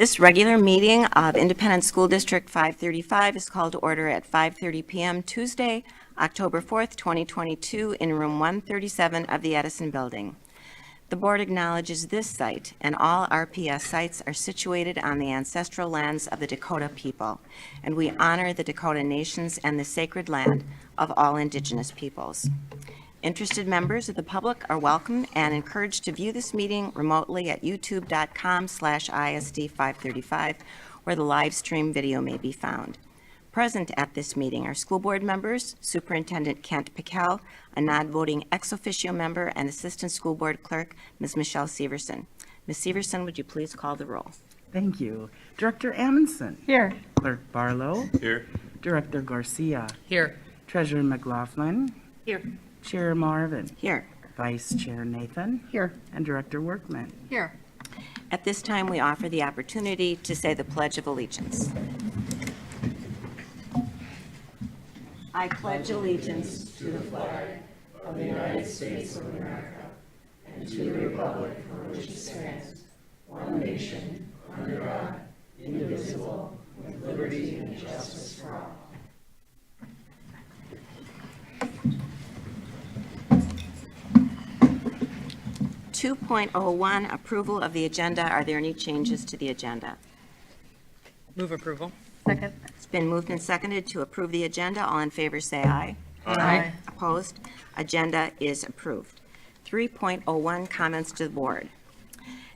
This regular meeting of Independent School District 535 is called to order at 5:30 p.m. Tuesday, October 4th, 2022, in room 137 of the Edison Building. The board acknowledges this site and all RPS sites are situated on the ancestral lands of the Dakota people, and we honor the Dakota nations and the sacred land of all Indigenous peoples. Interested members of the public are welcome and encouraged to view this meeting remotely at youtube.com/ISD535, where the live stream video may be found. Present at this meeting are school board members, Superintendent Kent Pickell, a non-voting ex officio member, and Assistant School Board Clerk, Ms. Michelle Severson. Ms. Severson, would you please call the roll? Thank you. Director Amundson. Here. Clerk Barlow. Here. Director Garcia. Here. Treasurer McLaughlin. Here. Chair Marvin. Here. Vice Chair Nathan. Here. And Director Workman. Here. At this time, we offer the opportunity to say the Pledge of Allegiance. I pledge allegiance to the flag of the United States of America and to the republic for which it stands, one nation, under God, indivisible, with liberty and justice for all. .01 Approval of the agenda. Are there any changes to the agenda? Move approval. Second. It's been moved and seconded to approve the agenda. All in favor say aye. Aye. Opposed? Agenda is approved. 3.01 Comments to the board.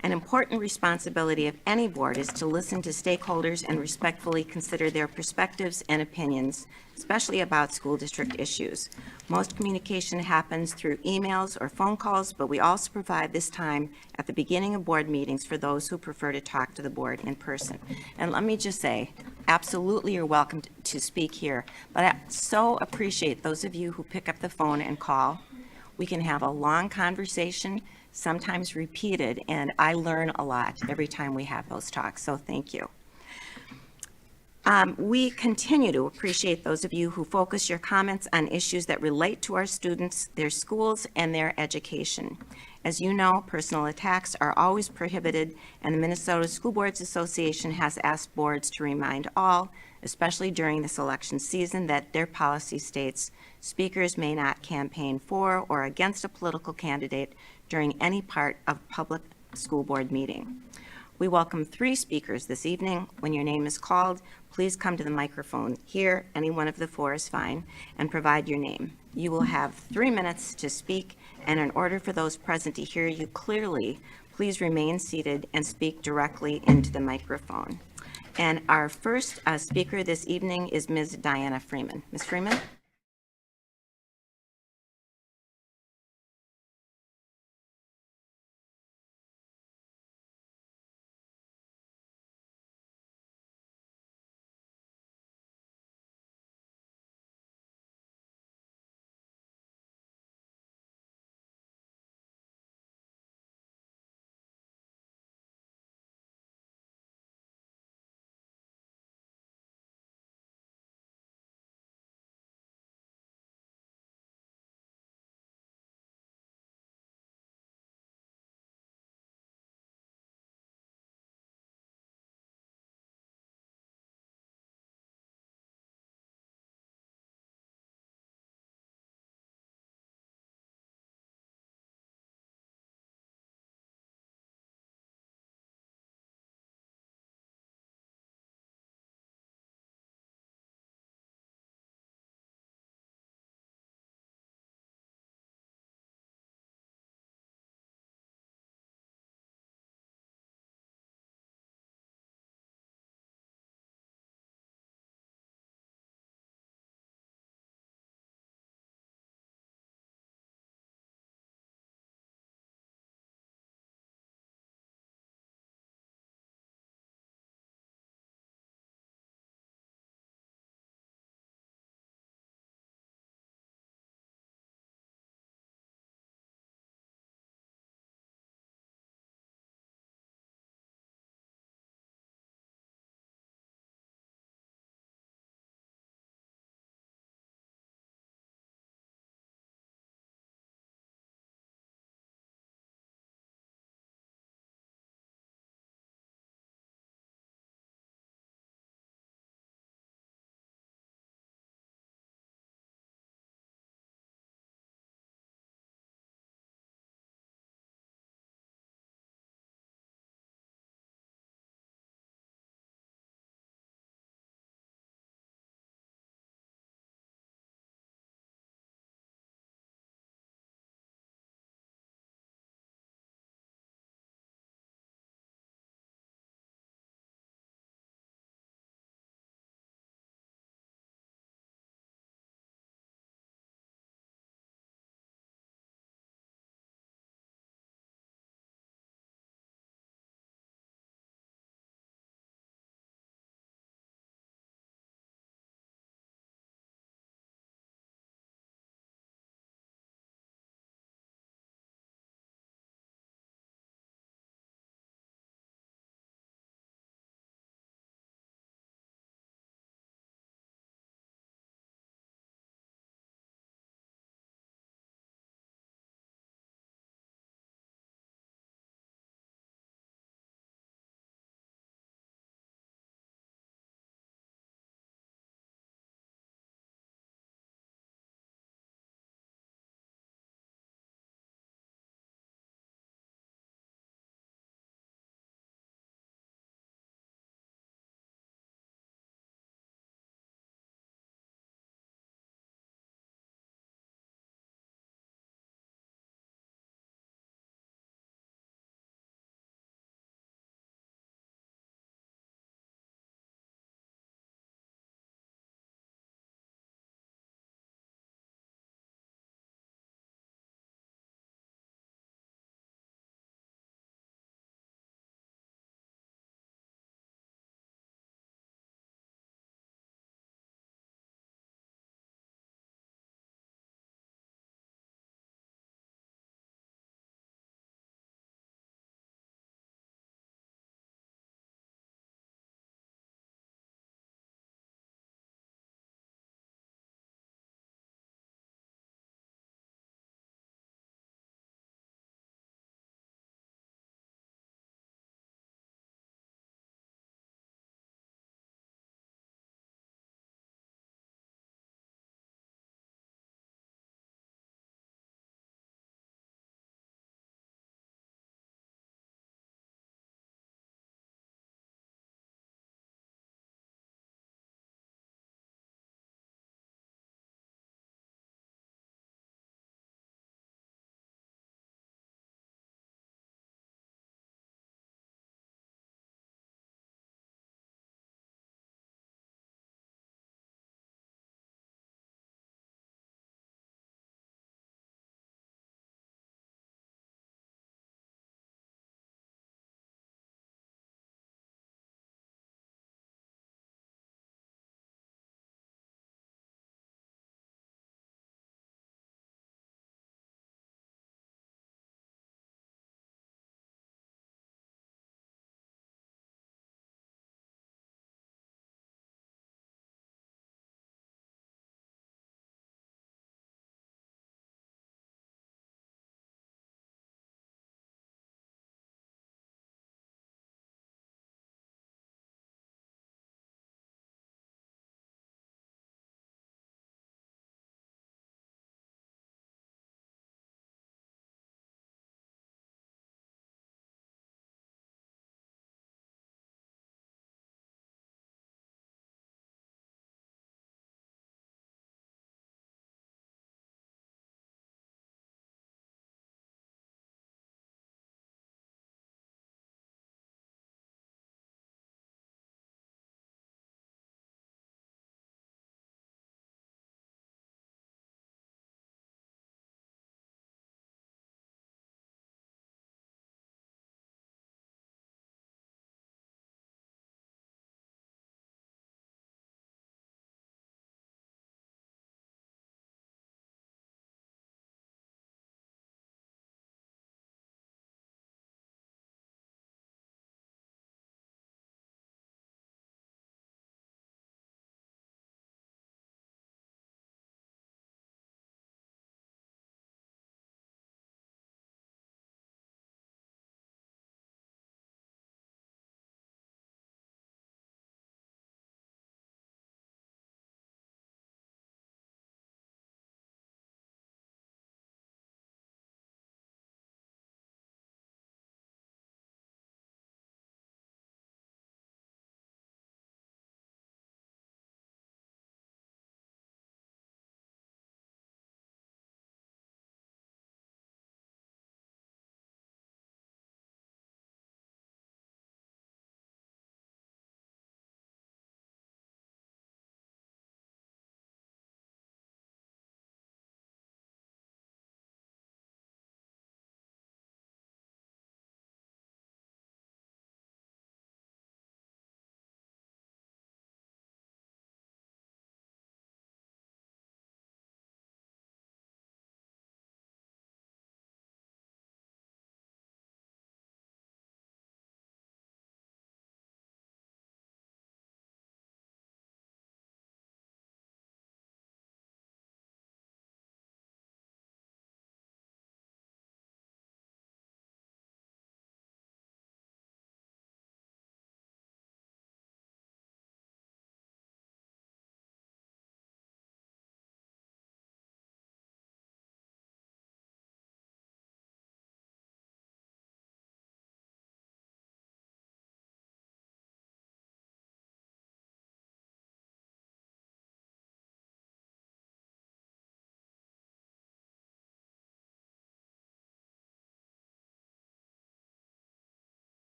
An important responsibility of any board is to listen to stakeholders and respectfully consider their perspectives and opinions, especially about school district issues. Most communication happens through emails or phone calls, but we also provide this time at the beginning of board meetings for those who prefer to talk to the board in person. And let me just say, absolutely you're welcome to speak here, but I so appreciate those of you who pick up the phone and call. We can have a long conversation, sometimes repeated, and I learn a lot every time we have those talks, so thank you. We continue to appreciate those of you who focus your comments on issues that relate to our students, their schools, and their education. As you know, personal attacks are always prohibited, and the Minnesota School Boards Association has asked boards to remind all, especially during this election season, that their policy states speakers may not campaign for or against a political candidate during any part of public school board meeting. We welcome 3 speakers this evening. When your name is called, please come to the microphone here, any one of the 4 is fine, and provide your name. You will have 3 minutes to speak, and in order for those present to hear you clearly, please remain seated and speak directly into the microphone. And our first speaker this evening is Ms. Diana Freeman. Ms. Freeman?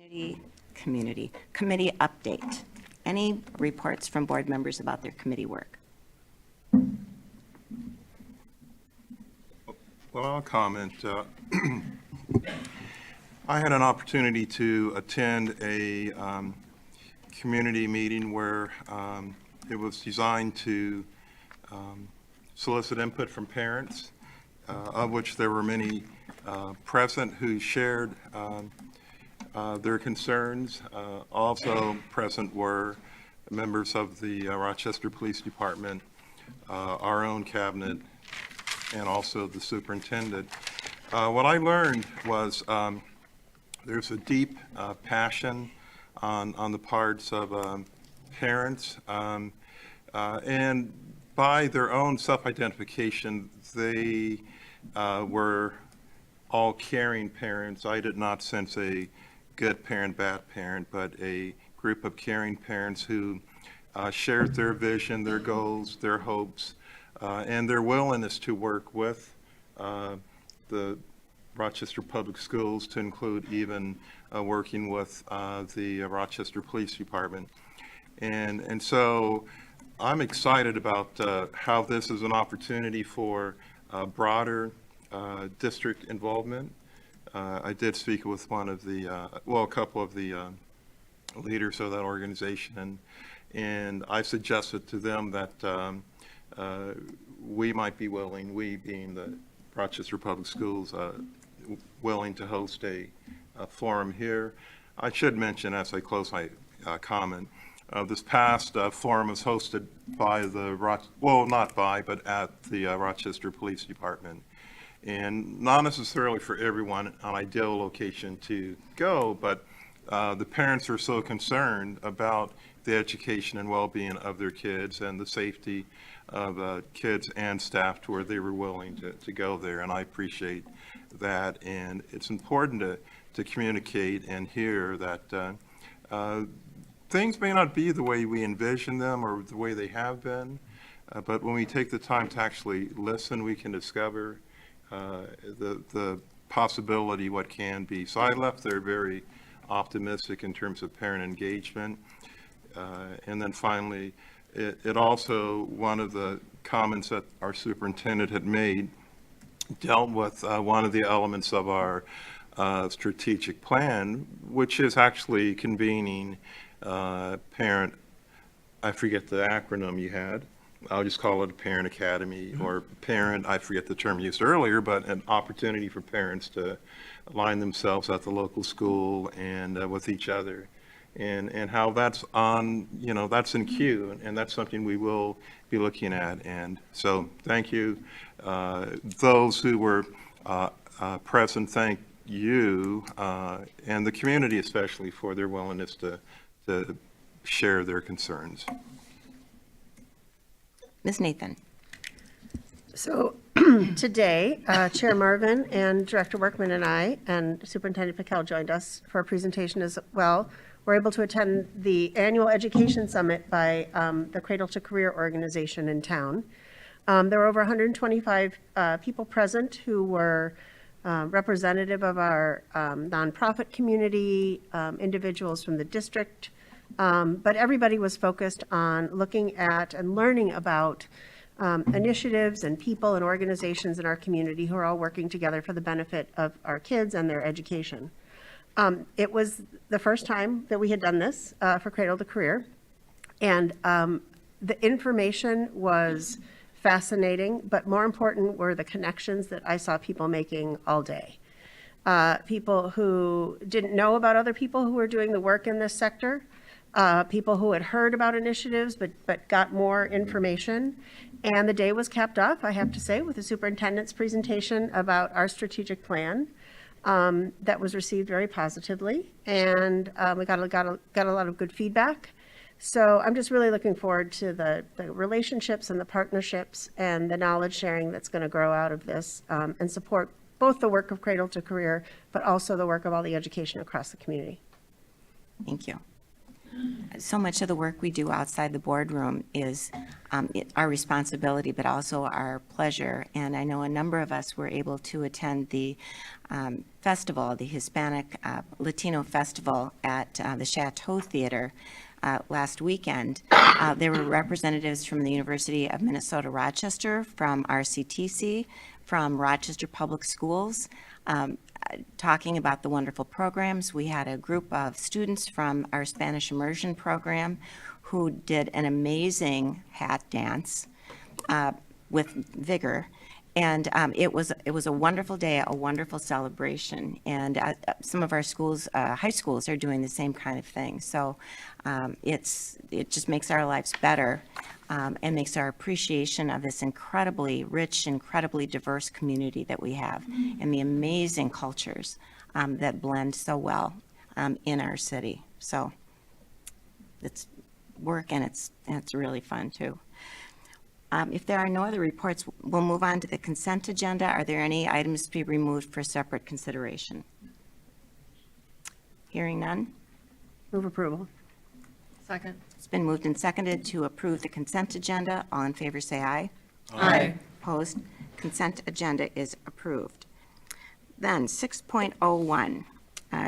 Committee update. Any reports from board members about their committee work? Well, I'll comment. I had an opportunity to attend a community meeting where it was designed to solicit input from parents, of which there were many present who shared their concerns. Also present were members of the Rochester Police Department, our own cabinet, and also the superintendent. What I learned was there's a deep passion on the parts of parents, and by their own self-identification, they were all caring parents. I did not sense a good parent, bad parent, but a group of caring parents who shared their vision, their goals, their hopes, and their willingness to work with the Rochester Public Schools, to include even working with the Rochester Police Department. And so I'm excited about how this is an opportunity for broader district involvement. I did speak with one of the, a couple of the leaders of that organization, and I suggested to them that we might be willing, we being the Rochester Public Schools, willing to host a forum here. I should mention, as I close my comment, this past forum was hosted by the, not by, but at the Rochester Police Department. And not necessarily for everyone an ideal location to go, but the parents are so concerned about the education and well-being of their kids and the safety of kids and staff to where they were willing to go there. And I appreciate that. And it's important to communicate and hear that things may not be the way we envision them or the way they have been, but when we take the time to actually listen, we can discover the possibility, what can be. So I left there very optimistic in terms of parent engagement. And then finally, it also, one of the comments that our superintendent had made dealt with one of the elements of our strategic plan, which is actually convening parent, I forget the acronym you had. I'll just call it a parent academy or parent, I forget the term used earlier, but an opportunity for parents to align themselves at the local school and with each other. And how that's on, that's in queue, and that's something we will be looking at. And so thank you. Those who were present, thank you, and the community especially for their willingness to share their concerns. Ms. Nathan. So today, Chair Marvin and Director Workman and I and Superintendent Piquel joined us for a presentation as well. We're able to attend the annual education summit by the Cradle to Career organization in town. There were over 125 people present who were representative of our nonprofit community, individuals from the district, but everybody was focused on looking at and learning about initiatives and people and organizations in our community who are all working together for the benefit of our kids and their education. It was the first time that we had done this for Cradle to Career, and the information was fascinating, but more important were the connections that I saw people making all day. People who didn't know about other people who were doing the work in this sector, people who had heard about initiatives but got more information. And the day was capped off, I have to say, with the superintendent's presentation about our strategic plan. That was received very positively, and we got a lot of good feedback. So I'm just really looking forward to the relationships and the partnerships and the knowledge sharing that's going to grow out of this and support both the work of Cradle to Career, but also the work of all the education across the community. Thank you. so much of the work we do outside the boardroom is our responsibility, but also our pleasure. And I know a number of us were able to attend the festival, the Hispanic Latino Festival at the Chateau Theater last weekend. There were representatives from the University of Minnesota Rochester, from RCTC, from Rochester Public Schools, talking about the wonderful programs. We had a group of students from our Spanish immersion program who did an amazing hat dance with vigor. And it was a wonderful day, a wonderful celebration. And some of our schools, high schools, are doing the same kind of thing. So it just makes our lives better and makes our appreciation of this incredibly rich, incredibly diverse community that we have, and the amazing cultures that blend so well in our city. So it's work, and it's really fun too. If there are no other reports, we'll move on to the consent agenda. Are there any items to be removed for separate consideration? Hearing none. Move approval. Second. It's been moved and seconded to approve the consent agenda. All in favor, say aye. Aye. Opposed? Consent agenda is approved. Then 6.01,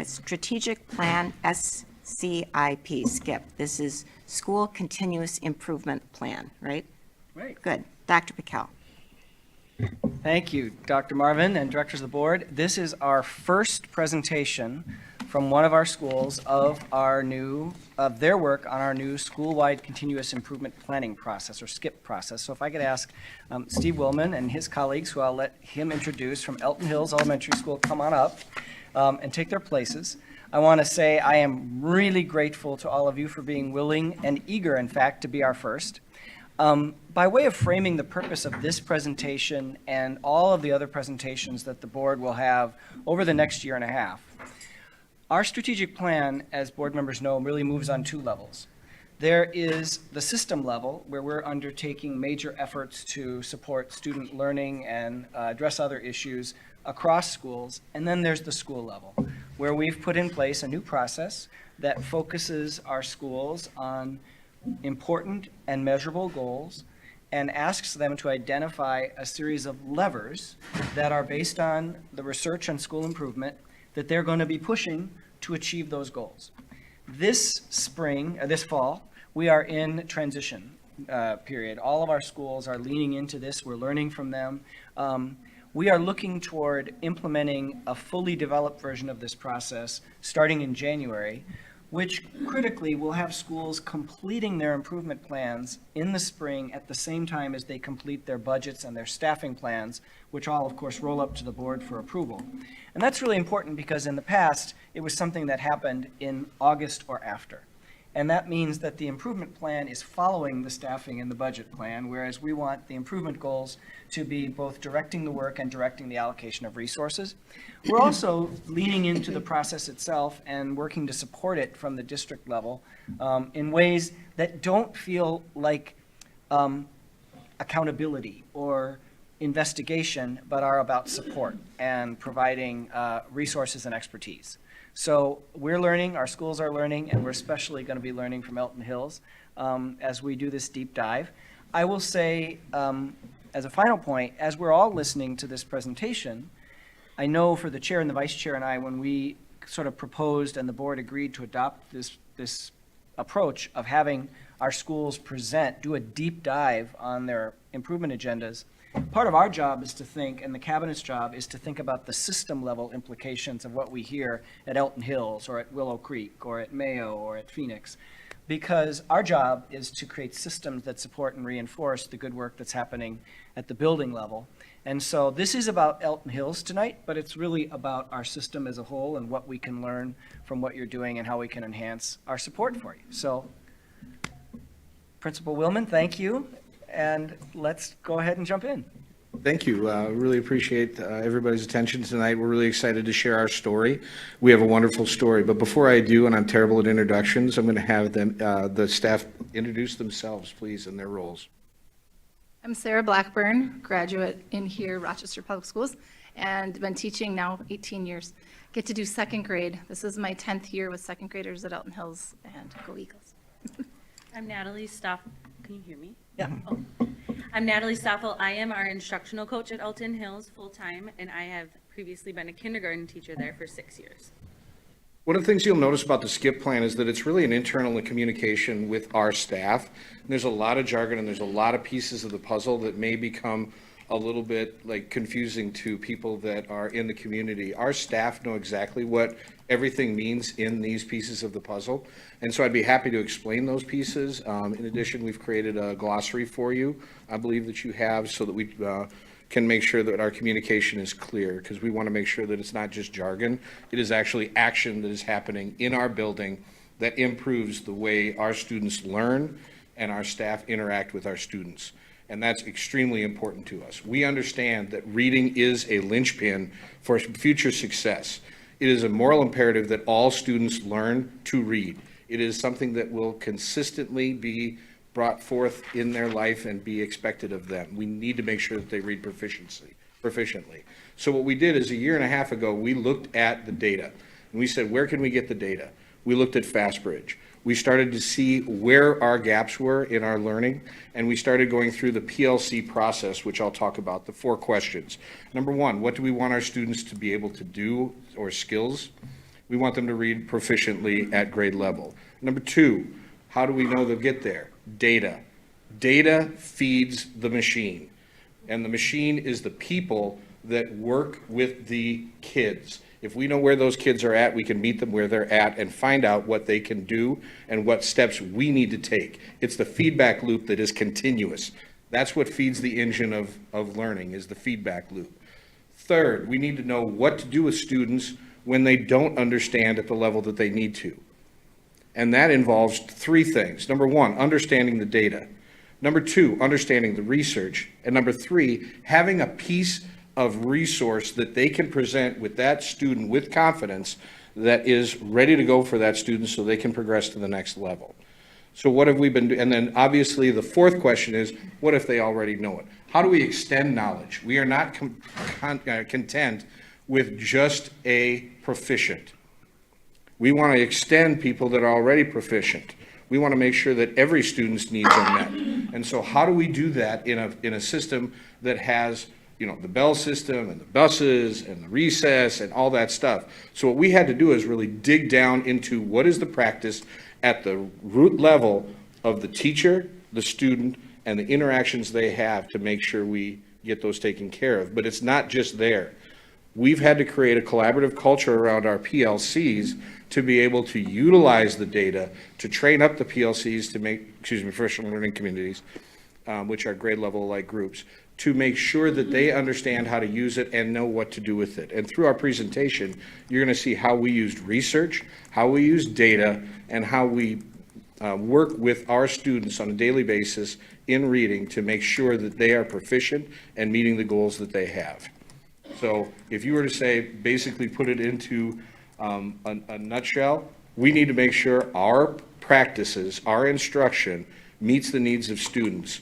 Strategic Plan SCIP, SCIP. This is School Continuous Improvement Plan, right? Right. Good. Dr. Piquel. Thank you, Dr. Marvin and directors of the board. This is our first presentation from one of our schools of their work on our new school-wide continuous improvement planning process, or SCIP process. So if I could ask Steve Willman and his colleagues, who I'll let him introduce, from Elton Hills Elementary School, come on up and take their places. I want to say I am really grateful to all of you for being willing and eager, in fact, to be our first. By way of framing the purpose of this presentation and all of the other presentations that the board will have over the next year and a half, our strategic plan, as board members know, really moves on two levels. There is the system level, where we're undertaking major efforts to support student learning and address other issues across schools. And then there's the school level, where we've put in place a new process that focuses our schools on important and measurable goals and asks them to identify a series of levers that are based on the research on school improvement that they're going to be pushing to achieve those goals. This fall, we are in transition period. All of our schools are leaning into this. We're learning from them. We are looking toward implementing a fully developed version of this process starting in January, which critically will have schools completing their improvement plans in the spring at the same time as they complete their budgets and their staffing plans, which all, of course, roll up to the board for approval. And that's really important because in the past, it was something that happened in August or after. And that means that the improvement plan is following the staffing and the budget plan, whereas we want the improvement goals to be both directing the work and directing the allocation of resources. We're also leaning into the process itself and working to support it from the district level in ways that don't feel like accountability or investigation, but are about support and providing resources and expertise. So we're learning, our schools are learning, and we're especially going to be learning from Elton Hills as we do this deep dive. I will say, as a final point, as we're all listening to this presentation, I know for the chair and the vice chair and I, when we sort of proposed and the board agreed to adopt this approach of having our schools do a deep dive on their improvement agendas, part of our job is to think, and the cabinet's job is to think about the system level implications of what we hear at Elton Hills or at Willow Creek or at Mayo or at Phoenix, because our job is to create systems that support and reinforce the good work that's happening at the building level. And so this is about Elton Hills tonight, but it's really about our system as a whole and what we can learn from what you're doing and how we can enhance our support for you. So Principal Willman, thank you. And let's go ahead and jump in. Thank you. Really appreciate everybody's attention tonight. We're really excited to share our story. We have a wonderful story. But before I do, and I'm terrible at introductions, I'm going to have the staff introduce themselves, please, and their roles. I'm Sarah Blackburn, graduate in here, Rochester Public Schools, and been teaching now 18 years. Get to do second grade. This is my 10th year with second graders at Elton Hills, and go Eagles. I'm Natalie Stoffel. Can you hear me? Yeah. Oh. I'm Natalie Stoffel. I am our instructional coach at Elton Hills full-time, and I have previously been a kindergarten teacher there for 6 years. One of the things you'll notice about the SCIP plan is that it's really an internal communication with our staff. And there's a lot of jargon and there's a lot of pieces of the puzzle that may become a little bit like confusing to people that are in the community. Our staff know exactly what everything means in these pieces of the puzzle. And so I'd be happy to explain those pieces. In addition, we've created a glossary for you, I believe that you have, so that we can make sure that our communication is clear, because we want to make sure that it's not just jargon. It is actually action that is happening in our building that improves the way our students learn and our staff interact with our students. And that's extremely important to us. We understand that reading is a linchpin for future success. It is a moral imperative that all students learn to read. It is something that will consistently be brought forth in their life and be expected of them. We need to make sure that they read proficiently. So what we did is, a year and a half ago, we looked at the data and we said, where can we get the data? We looked at FastBridge. We started to see where our gaps were in our learning, and we started going through the PLC process, which I'll talk about, the 4 questions. Number 1, what do we want our students to be able to do, or skills? We want them to read proficiently at grade level. Number 2, how do we know they'll get there? Data. Data feeds the machine, and the machine is the people that work with the kids. If we know where those kids are at, we can meet them where they're at and find out what they can do and what steps we need to take. It's the feedback loop that is continuous. That's what feeds the engine of learning, is the feedback loop. Third, we need to know what to do with students when they don't understand at the level that they need to. And that involves 3 things. Number 1, understanding the data. Number 2, understanding the research. And number 3, having a piece of resource that they can present with that student with confidence that is ready to go for that student so they can progress to the next level. So what have we been doing? And then obviously the 4th question is, what if they already know it? How do we extend knowledge? We are not content with just a proficient. We want to extend people that are already proficient. We want to make sure that every student's needs are met. And so how do we do that in a system that has, you know, the bell system and the buses and the recess and all that stuff? So what we had to do is really dig down into what is the practice at the root level of the teacher, the student, and the interactions they have to make sure we get those taken care of. But it's not just there. We've had to create a collaborative culture around our PLCs to be able to utilize the data, to train up the PLCs to make, professional learning communities, which are grade level like groups, to make sure that they understand how to use it and know what to do with it. And through our presentation, you're going to see how we used research, how we use data, and how we work with our students on a daily basis in reading to make sure that they are proficient and meeting the goals that they have. So if you were to say, basically put it into a nutshell, we need to make sure our practices, our instruction meets the needs of students.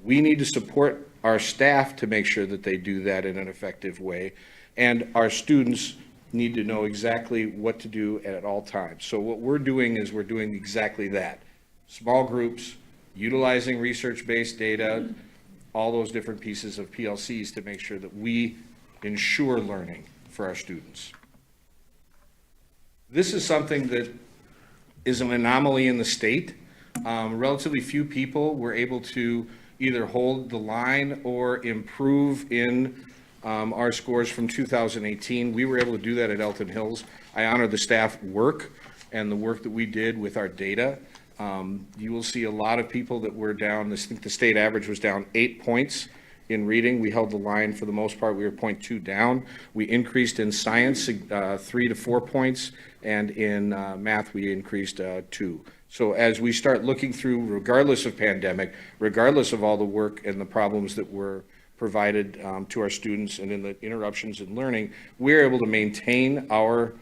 We need to support our staff to make sure that they do that in an effective way. And our students need to know exactly what to do at all times. So what we're doing is we're doing exactly that. Small groups, utilizing research-based data, all those different pieces of PLCs to make sure that we ensure learning for our students. This is something that is an anomaly in the state. Relatively few people were able to either hold the line or improve in our scores from 2018. We were able to do that at Elton Hills. I honor the staff work and the work that we did with our data. You will see a lot of people that were down. I think the state average was down 8 points in reading. We held the line for the most part. We were 0.2 down. We increased in science 3 to 4 points, and in math we increased 2. So as we start looking through, regardless of pandemic, regardless of all the work and the problems that were provided to our students and in the interruptions in learning, we're able to maintain our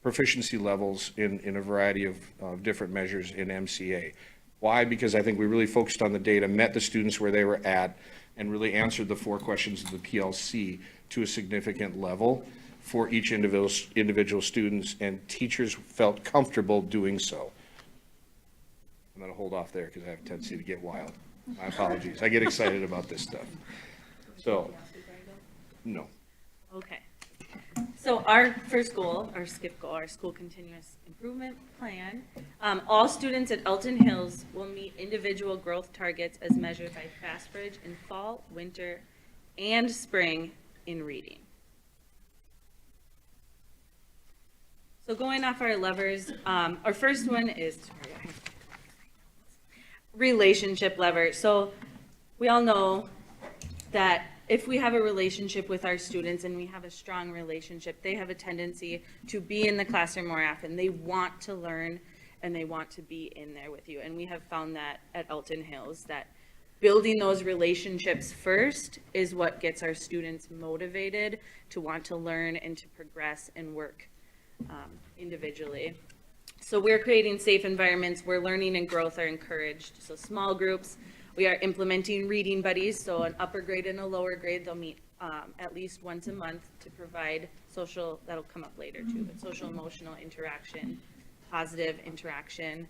proficiency levels in a variety of different measures in MCA. Why? Because I think we really focused on the data, met the students where they were at, and really answered the 4 questions of the PLC to a significant level for each individual students, and teachers felt comfortable doing so. I'm going to hold off there because I have a tendency to get wild. My apologies. I get excited about this stuff. So, no. Okay. So our first goal, our SCIP goal, our school continuous improvement plan, all students at Elton Hills will meet individual growth targets as measured by Fastbridge in fall, winter, and spring in reading. So going off our levers, our first one is relationship lever. So we all know that if we have a relationship with our students and we have a strong relationship, they have a tendency to be in the classroom more often. They want to learn and they want to be in there with you. And we have found that at Elton Hills, that building those relationships first is what gets our students motivated to want to learn and to progress and work individually. So we're creating safe environments where learning and growth are encouraged. So small groups, we are implementing reading buddies. So an upper grade and a lower grade, they'll meet at least once a month to provide social, that'll come up later too, but social emotional interaction, positive interaction.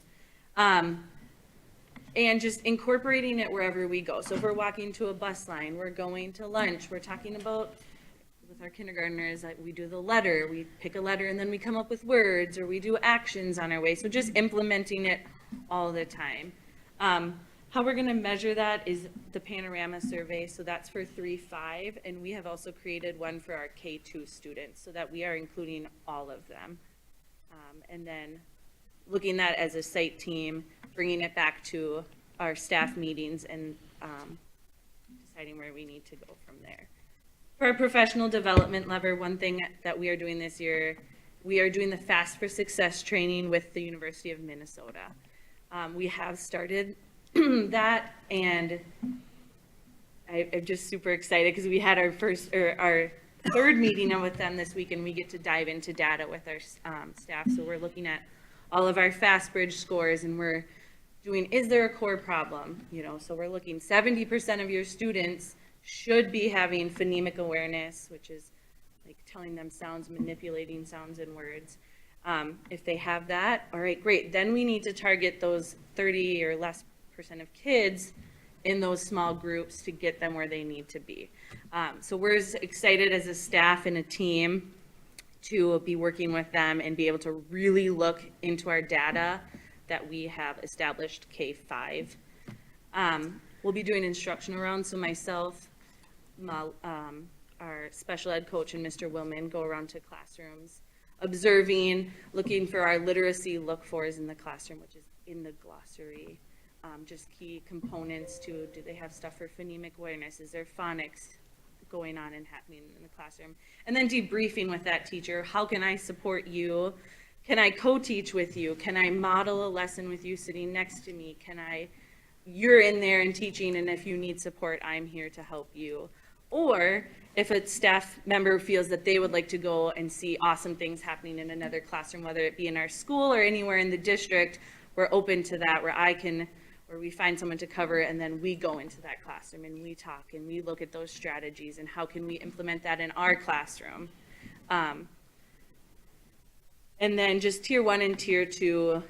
And just incorporating it wherever we go. So if we're walking to a bus line, we're going to lunch, we're talking about, with our kindergartners, we do the letter, we pick a letter and then we come up with words, or we do actions on our way. So just implementing it all the time. How we're going to measure that is the panorama survey. So that's for 3-5. And we have also created one for our K2 students so that we are including all of them. And then looking at as a site team, bringing it back to our staff meetings and deciding where we need to go from there. For our professional development lever, one thing that we are doing this year, we are doing the Fast for Success training with the University of Minnesota. We have started that, and I'm just super excited because we had our third meeting with them this week, and we get to dive into data with our staff. So we're looking at all of our Fastbridge scores, and we're doing, is there a core problem? You know, so we're looking 70% of your students should be having phonemic awareness, which is like telling them sounds, manipulating sounds and words. If they have that, all right, great. Then we need to target those 30 or less % of kids in those small groups to get them where they need to be. So we're excited as a staff and a team to be working with them and be able to really look into our data that we have established K-5. We'll be doing instructional rounds, so myself, our special ed coach and Mr. Willman go around to classrooms, observing, looking for our literacy look-fors in the classroom, which is in the glossary. Just key components to, do they have stuff for phonemic awareness? Is there phonics going on and happening in the classroom? And then debriefing with that teacher, how can I support you? Can I co-teach with you? Can I model a lesson with you sitting next to me? You're in there and teaching, and if you need support, I'm here to help you. Or if a staff member feels that they would like to go and see awesome things happening in another classroom, whether it be in our school or anywhere in the district, we're open to that, where we find someone to cover, and then we go into that classroom and we talk and we look at those strategies and how can we implement that in our classroom. And then just tier 1 and tier 2.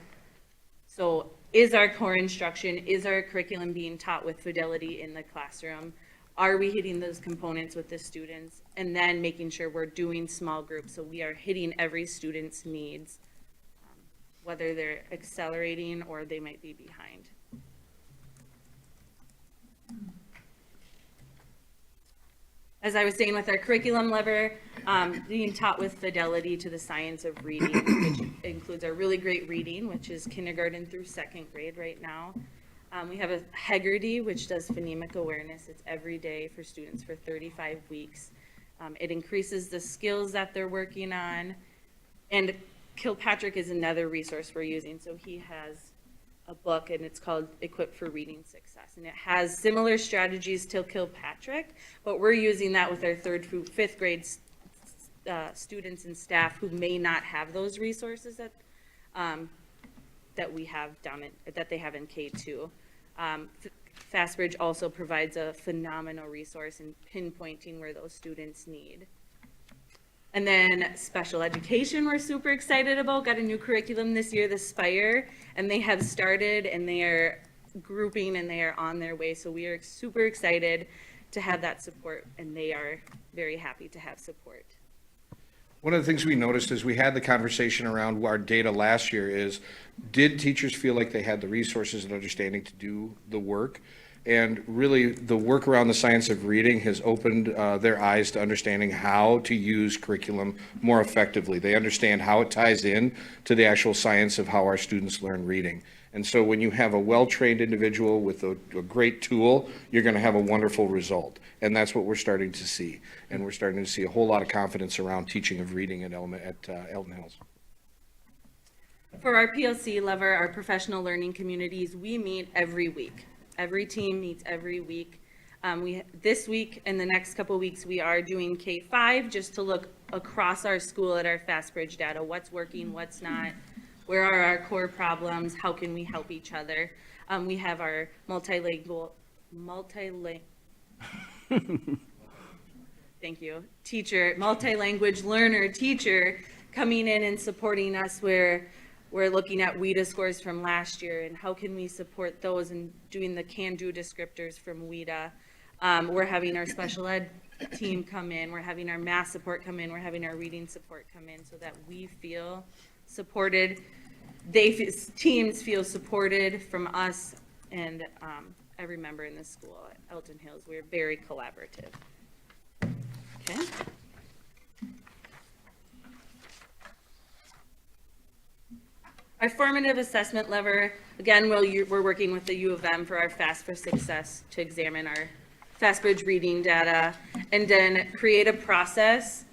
So is our core instruction, is our curriculum being taught with fidelity in the classroom? Are we hitting those components with the students? And then making sure we're doing small groups so we are hitting every student's needs, whether they're accelerating or they might be behind. As I was saying with our curriculum lever, being taught with fidelity to the science of reading, which includes our really great reading, which is kindergarten through 2nd grade right now. We have a Hegarty, which does phonemic awareness. It's every day for students for 35 weeks. It increases the skills that they're working on. And Kilpatrick is another resource we're using. So he has a book, and it's called Equipped for Reading Success. And it has similar strategies to Kilpatrick, but we're using that with our 3rd through 5th grade students and staff who may not have those resources that we have down that they have in K2. Fastbridge also provides a phenomenal resource in pinpointing where those students need. And then special education, we're super excited about, got a new curriculum this year, the Spire, and they have started and they are grouping and they are on their way. So we are super excited to have that support, and they are very happy to have support. One of the things we noticed as we had the conversation around our data last year is, did teachers feel like they had the resources and understanding to do the work? And really, the work around the science of reading has opened their eyes to understanding how to use curriculum more effectively. They understand how it ties in to the actual science of how our students learn reading. And so when you have a well-trained individual with a great tool, you're going to have a wonderful result. And that's what we're starting to see. And we're starting to see a whole lot of confidence around teaching of reading at Elton Hills. For our PLC lever, our professional learning communities, we meet every week. Every team meets every week. This week and the next couple weeks, we are doing K5 just to look across our school at our Fastbridge data. What's working, what's not, where are our core problems, how can we help each other? We have our multilingual thank you, multi-language learner teacher coming in and supporting us where we're looking at WIDA scores from last year and how can we support those and doing the can-do descriptors from WIDA. We're having our special ed team come in, we're having our math support come in, we're having our reading support come in so that we feel supported. Teams feel supported from us and every member in the school at Elton Hills. We're very collaborative. Okay. Our formative assessment lever, again, we're working with the U of M for our Fast for Success to examine our Fastbridge reading data and then create a process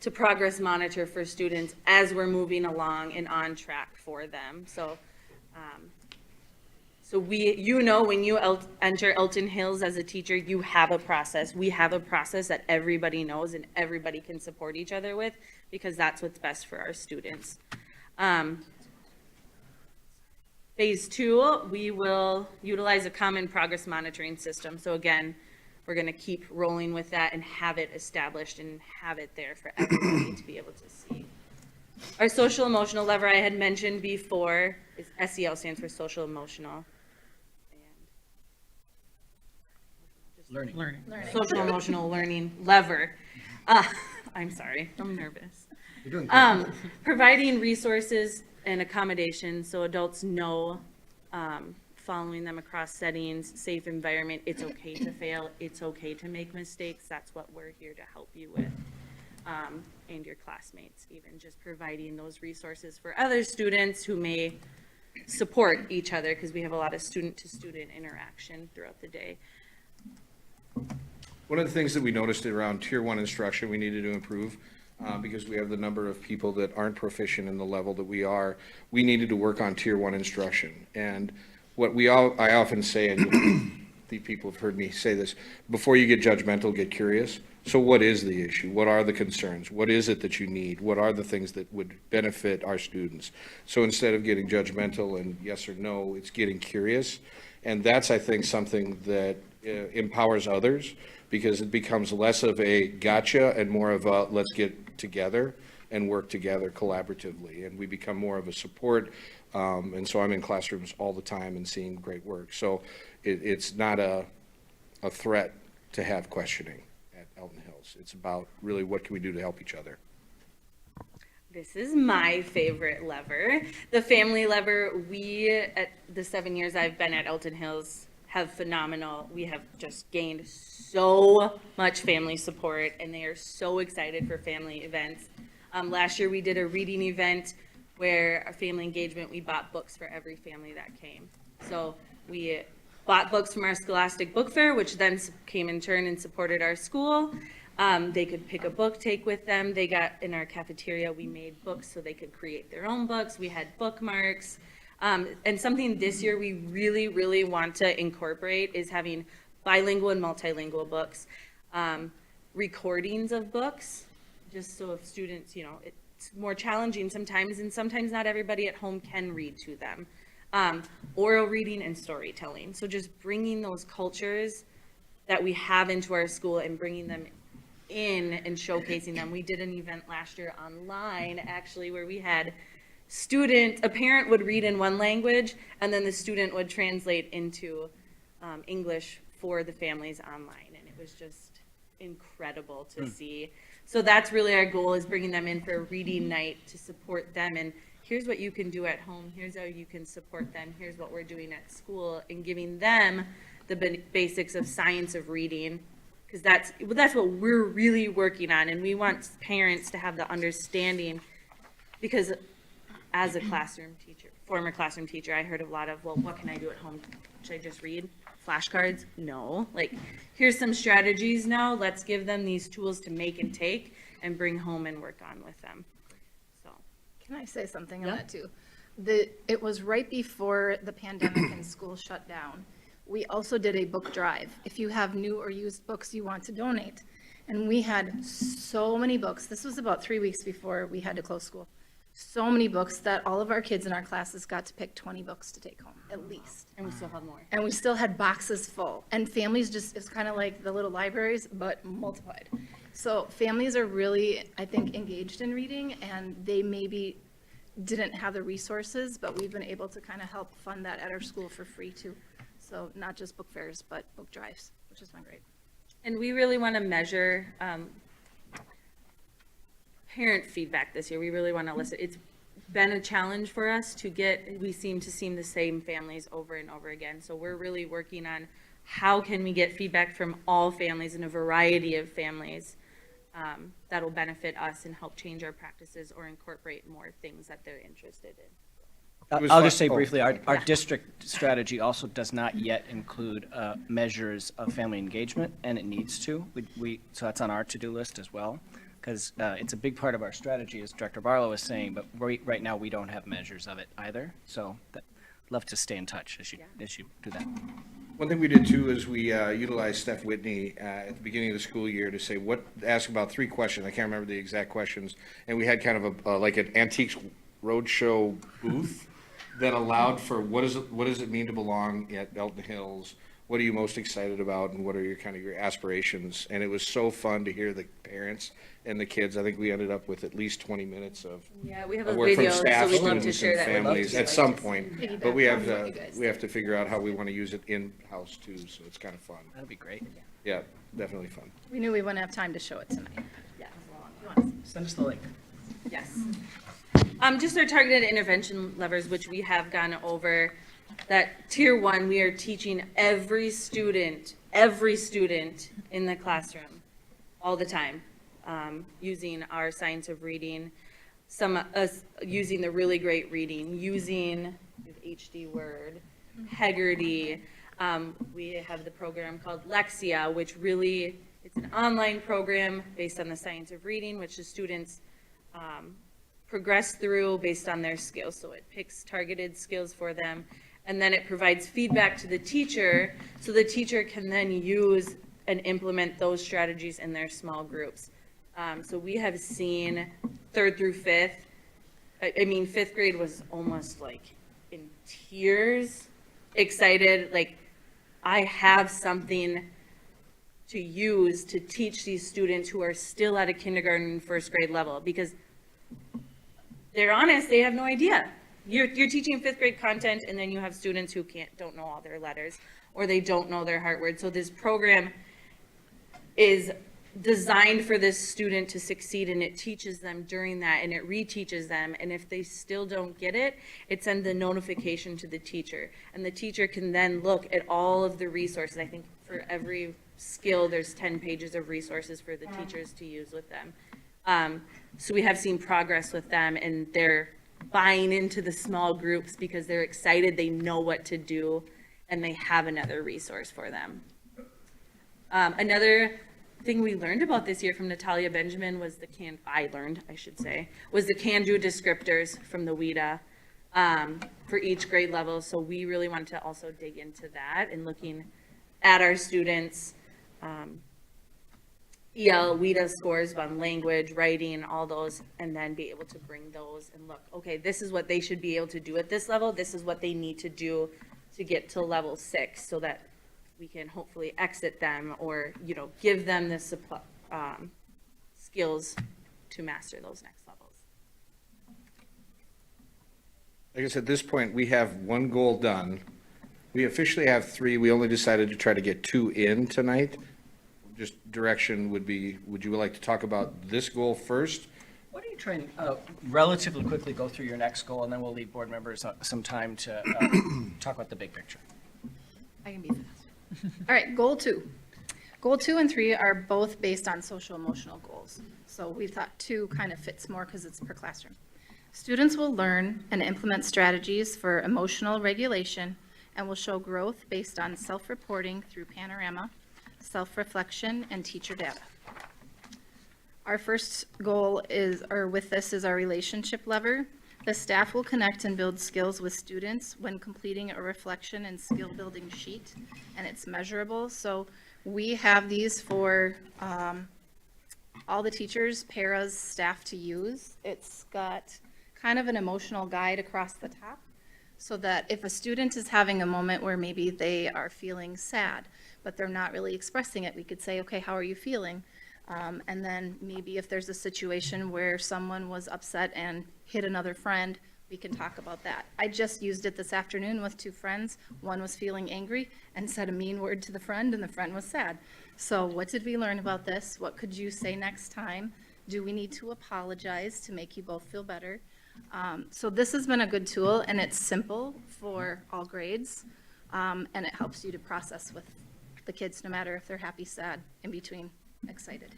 to progress monitor for students as we're moving along and on track for them. So, when you enter Elton Hills as a teacher, you have a process. We have a process that everybody knows and everybody can support each other with because that's what's best for our students. Phase 2, we will utilize a common progress monitoring system. So again, we're going to keep rolling with that and have it established and have it there for everybody to be able to see. Our social emotional lever I had mentioned before is SEL, stands for social emotional. Learning. Social emotional learning lever. I'm sorry, I'm nervous. You're doing great. Providing resources and accommodations so adults know, following them across settings, safe environment, it's okay to fail, it's okay to make mistakes. That's what we're here to help you with, and your classmates, even just providing those resources for other students who may support each other because we have a lot of student-to-student interaction throughout the day. One of the things that we noticed around Tier 1 instruction we needed to improve, because we have the number of people that aren't proficient in the level that we are, we needed to work on Tier 1 instruction. And what I often say, and the people have heard me say this, before you get judgmental, get curious. So what is the issue? What are the concerns? What is it that you need? What are the things that would benefit our students? So instead of getting judgmental and yes or no, it's getting curious. And that's, I think, something that empowers others, because it becomes less of a gotcha and more of a let's get together and work together collaboratively. And we become more of a support. And so I'm in classrooms all the time and seeing great work. So it's not a threat to have questioning at Elton Hills. It's about really what can we do to help each other. This is my favorite lever. The family lever, at the 7 years I've been at Elton Hills, we have just gained so much family support, and they are so excited for family events. Last year we did a reading event where our family engagement, we bought books for every family that came. So we bought books from our Scholastic Book Fair, which then came in turn and supported our school. They could pick a book, take with them. They got, in our cafeteria, we made books so they could create their own books. We had bookmarks. And something this year we really, really want to incorporate is having bilingual and multilingual books, recordings of books, just so if students, more challenging sometimes, and sometimes not everybody at home can read to them. Oral reading and storytelling. So just bringing those cultures that we have into our school and bringing them in and showcasing them. We did an event last year online, actually, where we had a parent would read in one language, and then the student would translate into English for the families online. And it was just incredible to see. So that's really our goal, is bringing them in for a reading night to support them. And here's what you can do at home. Here's how you can support them. Here's what we're doing at school, and giving them the basics of science of reading, because that's what we're really working on. And we want parents to have the understanding, because as a former classroom teacher, I heard a lot of, well, what can I do at home? Should I just read flashcards? No. Like, here's some strategies now. Let's give them these tools to make and take and bring home and work on with them. So. Can I say something on that too? It was right before the pandemic and school shut down. We also did a book drive. If you have new or used books you want to donate. And we had so many books. This was about 3 weeks before we had to close school. So many books that all of our kids in our classes got to pick 20 books to take home, at least. And we still have more. And we still had boxes full. And families it's kind of like the little libraries, but multiplied. So families are really, I think, engaged in reading, and they maybe didn't have the resources, but we've been able to kind of help fund that at our school for free too. So not just book fairs, but book drives, which has been great. And we really want to measure parent feedback this year. We really want to listen. It's been a challenge for us we seem to see the same families over and over again. So we're really working on how can we get feedback from all families and a variety of families that'll benefit us and help change our practices or incorporate more things that they're interested in. I'll just say briefly, our district strategy also does not yet include measures of family engagement, and it needs to. So that's on our to-do list as well, because it's a big part of our strategy, as Director Barlow was saying, but right now we don't have measures of it either. So love to stay in touch as you do that. One thing we did too is we utilized Steph Whitney at the beginning of the school year to say ask about 3 questions. I can't remember the exact questions, and we had kind of like an antiques roadshow booth that allowed for what does it mean to belong at Elton Hills? What are you most excited about, and what are your aspirations? And it was so fun to hear the parents and the kids. I think we ended up with at least 20 minutes of Yeah, we have a work from video, staff, so we'd love to students, share and that with you. families at some point. Piggyback But we on have what you guys to figure out how we want to use it in-house too, so it's kind of fun. That'd be great. Yeah, definitely fun. We knew we wouldn't have time to show it tonight. Yeah. You want to see? Send us the link. Yes. Just our targeted intervention levers, which we have gone over. That tier 1, we are teaching every student in the classroom all the time, using our science of reading, using the really great reading, using HD Word, Heggerty. We have the program called Lexia, which really, it's an online program based on the science of reading, which the students progress through based on their skills. So it picks targeted skills for them, and then it provides feedback to the teacher, so the teacher can then use and implement those strategies in their small groups. So we have seen 3rd through 5th. I mean, 5th grade was almost like in tears, excited, like, I have something to use to teach these students who are still at a kindergarten and 1st grade level, because they're honest, they have no idea. You're teaching 5th grade content, and then you have students who don't know all their letters, or they don't know their heart words. So this program is designed for this student to succeed, and it teaches them during that, and it reteaches them. And if they still don't get it, it sends a notification to the teacher, and the teacher can then look at all of the resources. I think for every skill, there's 10 pages of resources for the teachers to use with them. So we have seen progress with them, and they're buying into the small groups because they're excited, they know what to do, and they have another resource for them. Another thing we learned about this year from Natalia Benjamin was the can-do descriptors from the WIDA for each grade level. So we really wanted to also dig into that and looking at our students, WEDA scores on language, writing, all those, and then be able to bring those and look, okay, this is what they should be able to do at this level. This is what they need to do to get to level 6 so that we can hopefully exit them or, give them the skills to master those next levels. I guess at this point, we have one goal done. We officially have 3. We only decided to try to get 2 in tonight. Just direction would be, would you like to talk about this goal first? Why don't you try and relatively quickly go through your next goal, and then we'll leave board members some time to talk about the big picture. I can be fast. All right, goal 2. Goal 2 and 3 are both based on social emotional goals. So we thought 2 kind of fits more because it's per classroom. Students will learn and implement strategies for emotional regulation and will show growth based on self-reporting through Panorama, self-reflection, and teacher data. Our first goal is our relationship lever. The staff will connect and build skills with students when completing a reflection and skill building sheet, and it's measurable. So we have these for all the teachers, paras, staff to use. It's got kind of an emotional guide across the top so that if a student is having a moment where maybe they are feeling sad, but they're not really expressing it, we could say, okay, how are you feeling? And then maybe if there's a situation where someone was upset and hit another friend, we can talk about that. I just used it this afternoon with 2 friends. One was feeling angry and said a mean word to the friend, and the friend was sad. So what did we learn about this? What could you say next time? Do we need to apologize to make you both feel better? So this has been a good tool, and it's simple for all grades, and it helps you to process with the kids, no matter if they're happy, sad, in between, excited.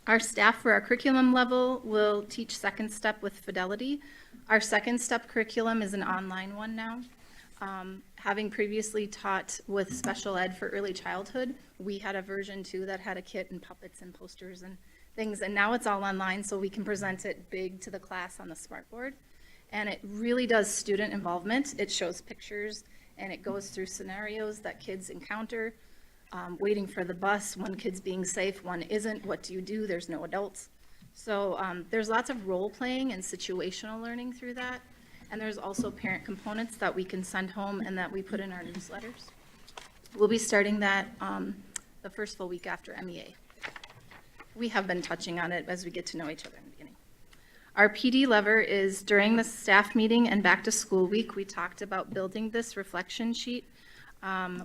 Our staff for our curriculum level will teach second step with Fidelity. Our second step curriculum is an online one now. Having previously taught with special ed for early childhood, we had a version 2 that had a kit and puppets and posters and things, and now it's all online, so we can present it big to the class on the smartboard. And it really does student involvement. It shows pictures, and it goes through scenarios that kids encounter. Waiting for the bus, one kid's being safe, one isn't. What do you do? There's no adults. So there's lots of role playing and situational learning through that. And there's also parent components that we can send home and that we put in our newsletters. We'll be starting that the first full week after MEA. We have been touching on it as we get to know each other in the beginning. Our PD lever is during the staff meeting and back to school week, we talked about building this reflection sheet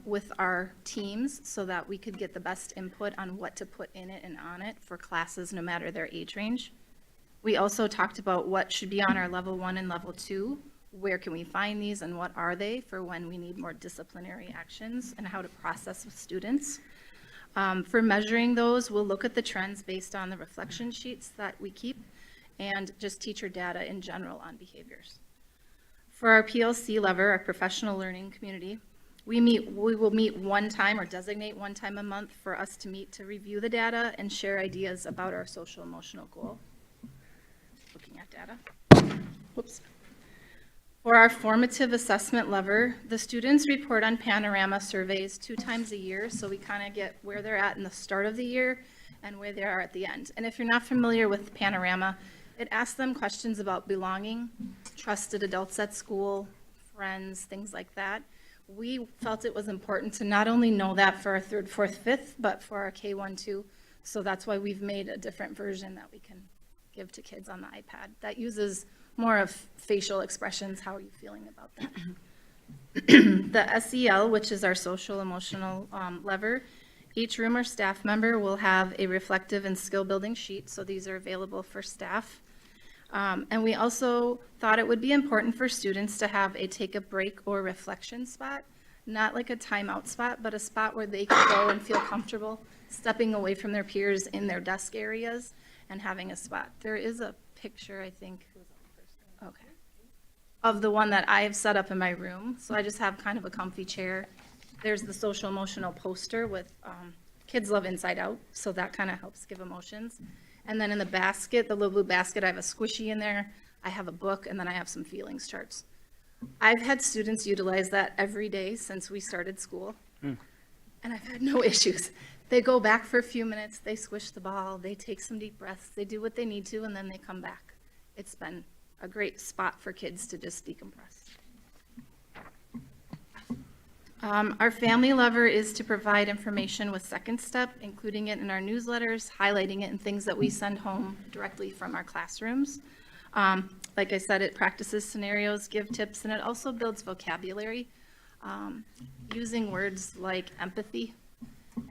with our teams so that we could get the best input on what to put in it and on it for classes, no matter their age range. We also talked about what should be on our level 1 and level 2. Where can we find these and what are they for when we need more disciplinary actions and how to process with students. For measuring those, we'll look at the trends based on the reflection sheets that we keep and just teacher data in general on behaviors. For our PLC lever, our professional learning community, we will meet one time or designate one time a month for us to meet to review the data and share ideas about our social emotional goal. Looking at data. Whoops. For our formative assessment lever, the students report on Panorama surveys 2 times a year, so we kind of get where they're at in the start of the year and where they are at the end. And if you're not familiar with Panorama, it asks them questions about belonging, trusted adults at school, friends, things like that. We felt it was important to not only know that for our 3rd, 4th, 5th, but for our K1, 2. So that's why we've made a different version that we can give to kids on the iPad that uses more of facial expressions. How are you feeling about that? The SEL, which is our social emotional lever, each room or staff member will have a reflective and skill building sheet. So these are available for staff. And we also thought it would be important for students to have a take a break or reflection spot, not like a timeout spot, but a spot where they can go and feel comfortable stepping away from their peers in their desk areas and having a spot. There is a picture, I think, okay, of the one that I have set up in my room. So I just have kind of a comfy chair. There's the social emotional poster with kids love Inside Out, so that kind of helps give emotions. And then in the basket, the little blue basket, I have a squishy in there, I have a book, and then I have some feelings charts. I've had students utilize that every day since we started school, and I've had no issues. They go back for a few minutes, they squish the ball, they take some deep breaths, they do what they need to, and then they come back. It's been a great spot for kids to just decompress. Our family lever is to provide information with Second Step, including it in our newsletters, highlighting it in things that we send home directly from our classrooms. Like I said, it practices scenarios, give tips, and it also builds vocabulary, using words like empathy,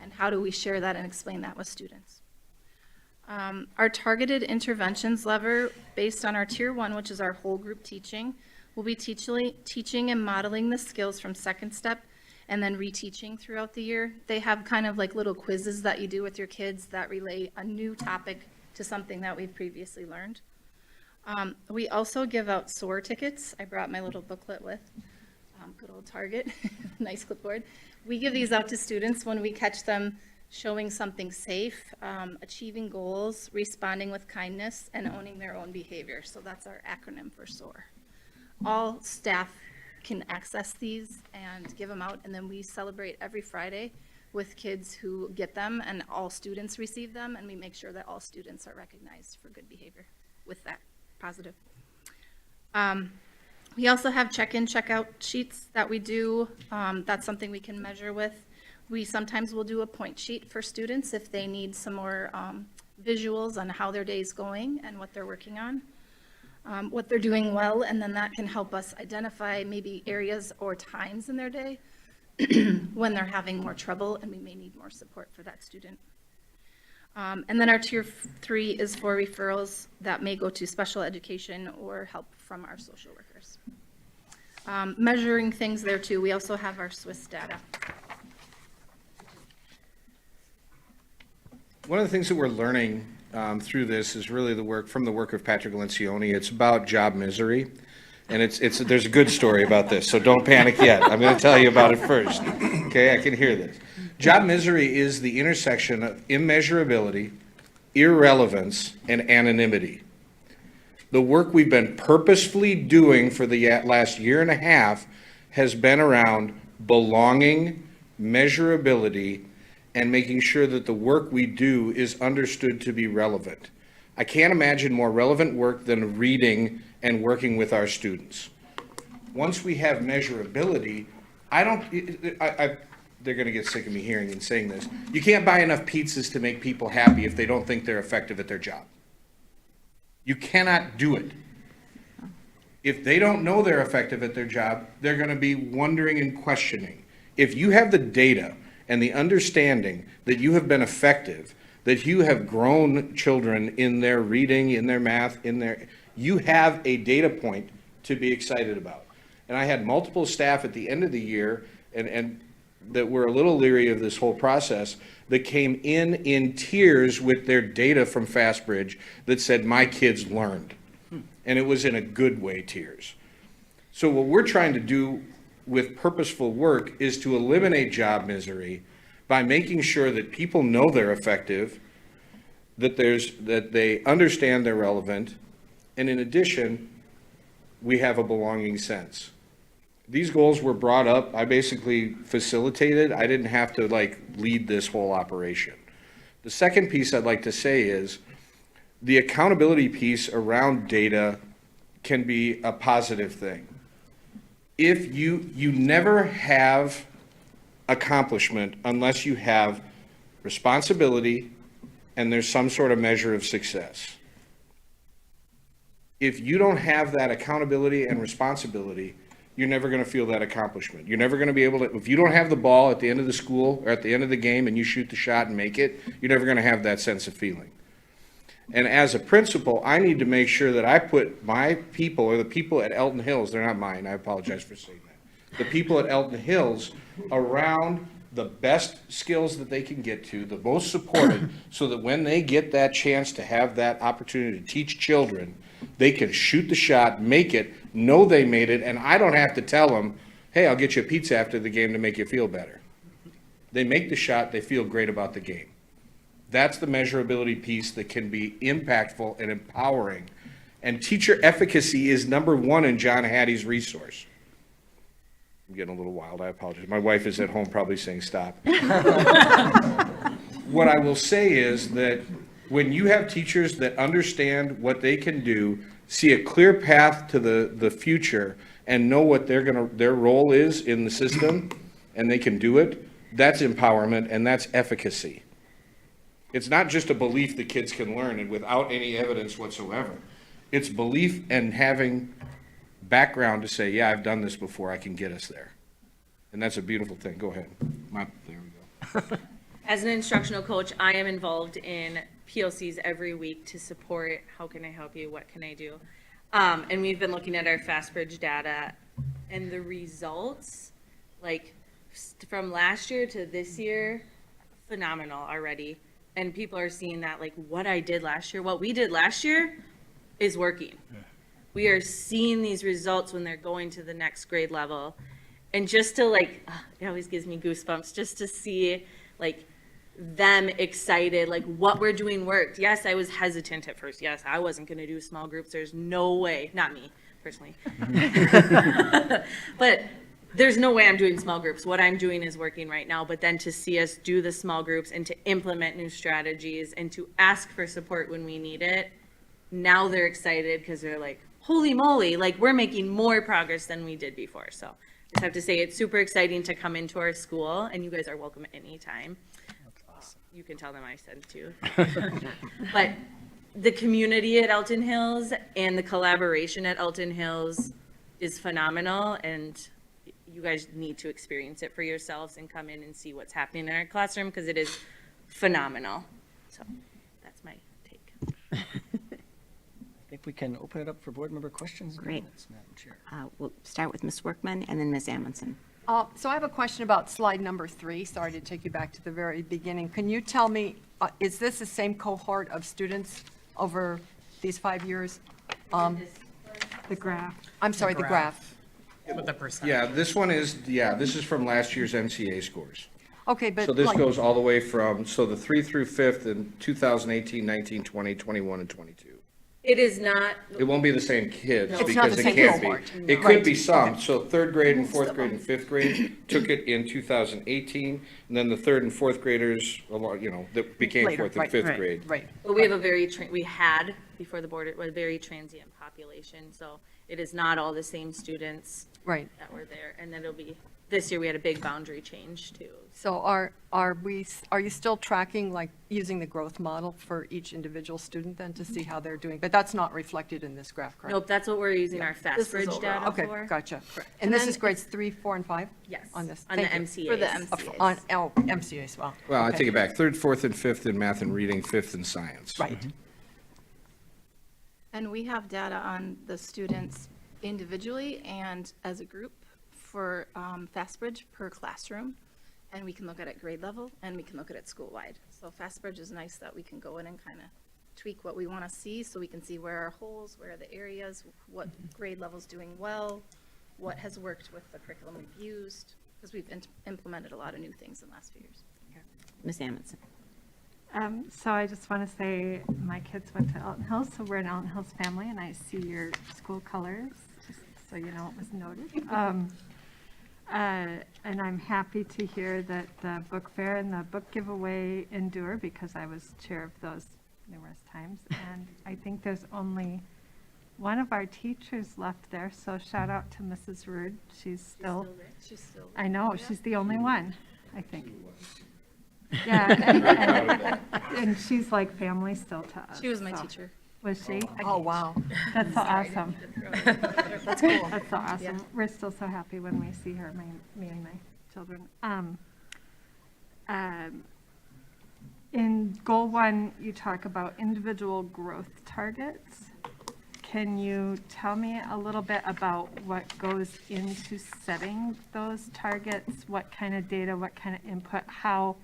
and how do we share that and explain that with students. Our targeted interventions lever, based on our Tier 1, which is our whole group teaching, will be teaching and modeling the skills from Second Step and then reteaching throughout the year. They have kind of like little quizzes that you do with your kids that relate a new topic to something that we've previously learned. We also give out SOAR tickets. I brought my little booklet with, good old Target, nice clipboard. We give these out to students when we catch them showing something safe, achieving goals, responding with kindness, and owning their own behavior. So that's our acronym for SOAR. All staff can access these and give them out, and then we celebrate every Friday with kids who get them, and all students receive them, and we make sure that all students are recognized for good behavior with that positive. We also have check-in, check-out sheets that we do. That's something we can measure with. We sometimes will do a point sheet for students if they need some more visuals on how their day's going and what they're working on, what they're doing well, and then that can help us identify maybe areas or times in their day when they're having more trouble and we may need more support for that student. And then our Tier 3 is for referrals that may go to special education or help from our social workers. Measuring things there too. We also have our Swiss data. One of the things that we're learning through this is really the work of Patrick Lencioni. It's about job misery, and there's a good story about this, so don't panic yet. I'm going to tell you about it first. Okay, I can hear this. Job misery is the intersection of immeasurability, irrelevance, and anonymity. The work we've been purposefully doing for the last year and a half has been around belonging, measurability, and making sure that the work we do is understood to be relevant. I can't imagine more relevant work than reading and working with our students. Once we have measurability, they're going to get sick of me hearing and saying this. You can't buy enough pizzas to make people happy if they don't think they're effective at their job. You cannot do it. If they don't know they're effective at their job, they're going to be wondering and questioning. If you have the data and the understanding that you have been effective, that you have grown children in their reading, in their math, you have a data point to be excited about. And I had multiple staff at the end of the year and that were a little leery of this whole process that came in tears with their data from FastBridge that said, my kids learned. And it was in a good way, tears. So what we're trying to do with purposeful work is to eliminate job misery by making sure that people know they're effective, that they understand they're relevant, and in addition, we have a belonging sense. These goals were brought up. I basically facilitated. I didn't have to lead this whole operation. The second piece I'd like to say is the accountability piece around data can be a positive thing. If you never have accomplishment unless you have responsibility and there's some sort of measure of success. If you don't have that accountability and responsibility, you're never going to feel that accomplishment. You're never going to be able to, if you don't have the ball at the end of the school or at the end of the game and you shoot the shot and make it, you're never going to have that sense of feeling. And as a principal, I need to make sure that I put my people, or the people at Elton Hills, they're not mine, I apologize for saying that, the people at Elton Hills around the best skills that they can get to, the most supported, so that when they get that chance to have that opportunity to teach children, they can shoot the shot, make it, know they made it, and I don't have to tell them, hey, I'll get you a pizza after the game to make you feel better. They make the shot, they feel great about the game. That's the measurability piece that can be impactful and empowering. And teacher efficacy is number one in John Hattie's resource. I'm getting a little wild, I apologize. My wife is at home probably saying stop. What I will say is that when you have teachers that understand what they can do, see a clear path to the future, and know what their role is in the system, and they can do it, that's empowerment and that's efficacy. It's not just a belief that kids can learn and without any evidence whatsoever. It's belief and having background to say, yeah, I've done this before, I can get us there. And that's a beautiful thing. Go ahead. There we go. As an instructional coach, I am involved in PLCs every week to support, how can I help you, what can I do? And we've been looking at our FastBridge data, and the results, like, from last year to this year, phenomenal already. And people are seeing that, like, what I did last year, what we did last year is working. We are seeing these results when they're going to the next grade level. And just to, like, it always gives me goosebumps just to see, like, them excited, like, what we're doing worked. Yes, I was hesitant at first. Yes, I wasn't going to do small groups. There's no way, not me personally, but there's no way I'm doing small groups. What I'm doing is working right now. But then to see us do the small groups and to implement new strategies and to ask for support when we need it, now they're excited because they're like, holy moly, like, we're making more progress than we did before. So I just have to say it's super exciting to come into our school, and you guys are welcome at any time. You can tell them I said too. But the community at Elton Hills and the collaboration at Elton Hills is phenomenal, and you guys need to experience it for yourselves and come in and see what's happening in our classroom, because it is phenomenal. So that's my take. I think we can open it up for board member questions. and Great. comments, Madam Chair. We'll start with Ms. Workman and then Ms. Amundson. So I have a question about slide number 3. Sorry to take you back to the very beginning. Can you tell me, is this the same cohort of students over these 5 years? The graph. I'm sorry, the graph. With the percent. Yeah, this is from last year's MCA scores. Okay, but So this like, goes all the way from, the 3 through 5th in 2018, 19, 20, 21, and 22. It is not, It won't be the same kids It's not because the it same can't cohort. be. It could Right. be some. So 3rd grade and 4th grade and 5th grade took it in 2018, and then the 3rd and 4th graders, that became Later, 4th and right, 5th grade. right. but we have we had before the board, a very transient population. So it is not all the same students Right. that were there. And then this year we had a big boundary change too. So are you still tracking, like, using the growth model for each individual student then to see how they're doing? But that's not reflected in this graph, correct? Nope, that's what we're using our This is FastBridge data overall. Okay, for. gotcha. And And this then is grades 3, 4, and 5? Yes, On this? on the Thank you. MCAs. For the On MCAs. MCA as well. Well, I Okay. take it back. 3rd, 4th, and 5th in math and reading, 5th in science. Right. And we have data on the students individually and as a group for FastBridge per classroom. And we can look at it grade level and we can look at it school-wide. So FastBridge is nice that we can go in and kind of tweak what we want to see, so we can see where are holes, where are the areas, what grade level's doing well, what has worked with the curriculum we've used, because we've implemented a lot of new things in the last few years. Ms. Amundson. So I just want to say my kids went to Elton Hills, so we're an Elton Hills family, and I see your school colors, just so you know it was noted. And I'm happy to hear that the book fair and the book giveaway endure, because I was chair of those numerous times. And I think there's only one of our teachers left there, so shout out to Mrs. Rude. She's still, She's still. I know, she's the only one, I think. Yeah, and she's like family still to us. She was my so. teacher. Was she? Oh, wow. That's so awesome. That's cool. That's so awesome. We're still so happy when we see her, me and my children. In goal 1, you talk about individual growth targets. Can you tell me a little bit about what goes into setting those targets? What kind of data, what kind of input, how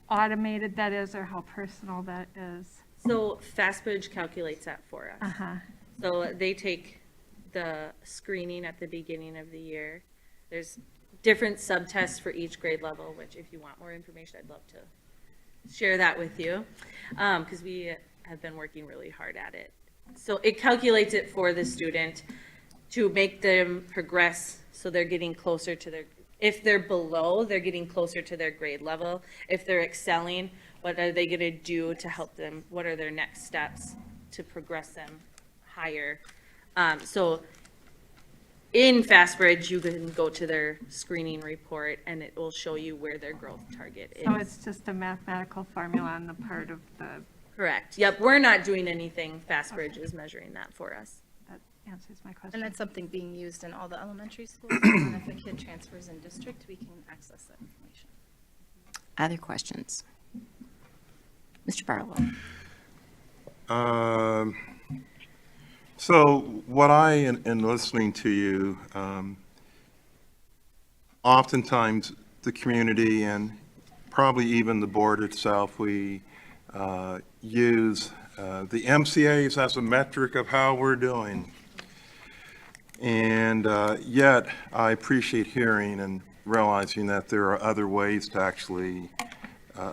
automated that is, or how personal that is? So FastBridge calculates that for us. Uh-huh. So they take the screening at the beginning of the year. There's different subtests for each grade level, which if you want more information, I'd love to share that with you, because we have been working really hard at it. So it calculates it for the student to make them progress, so they're getting closer to their, if they're below, they're getting closer to their grade level. If they're excelling, What are they gonna do to help them? What are their next steps to progress them higher? So in FastBridge, you can go to their screening report and it will show you where their growth target is. So it's just a mathematical formula on the part of the, Correct. Yep, we're not doing anything. FastBridge is measuring that for us. that answers my question. And that's something being used in all the elementary schools. And if a kid transfers in district, we can access that information. Other questions? Mr. Barlow? So what I, in listening to you, oftentimes the community and probably even the board itself, we use the MCAs as a metric of how we're doing. And yet I appreciate hearing and realizing that there are other ways to actually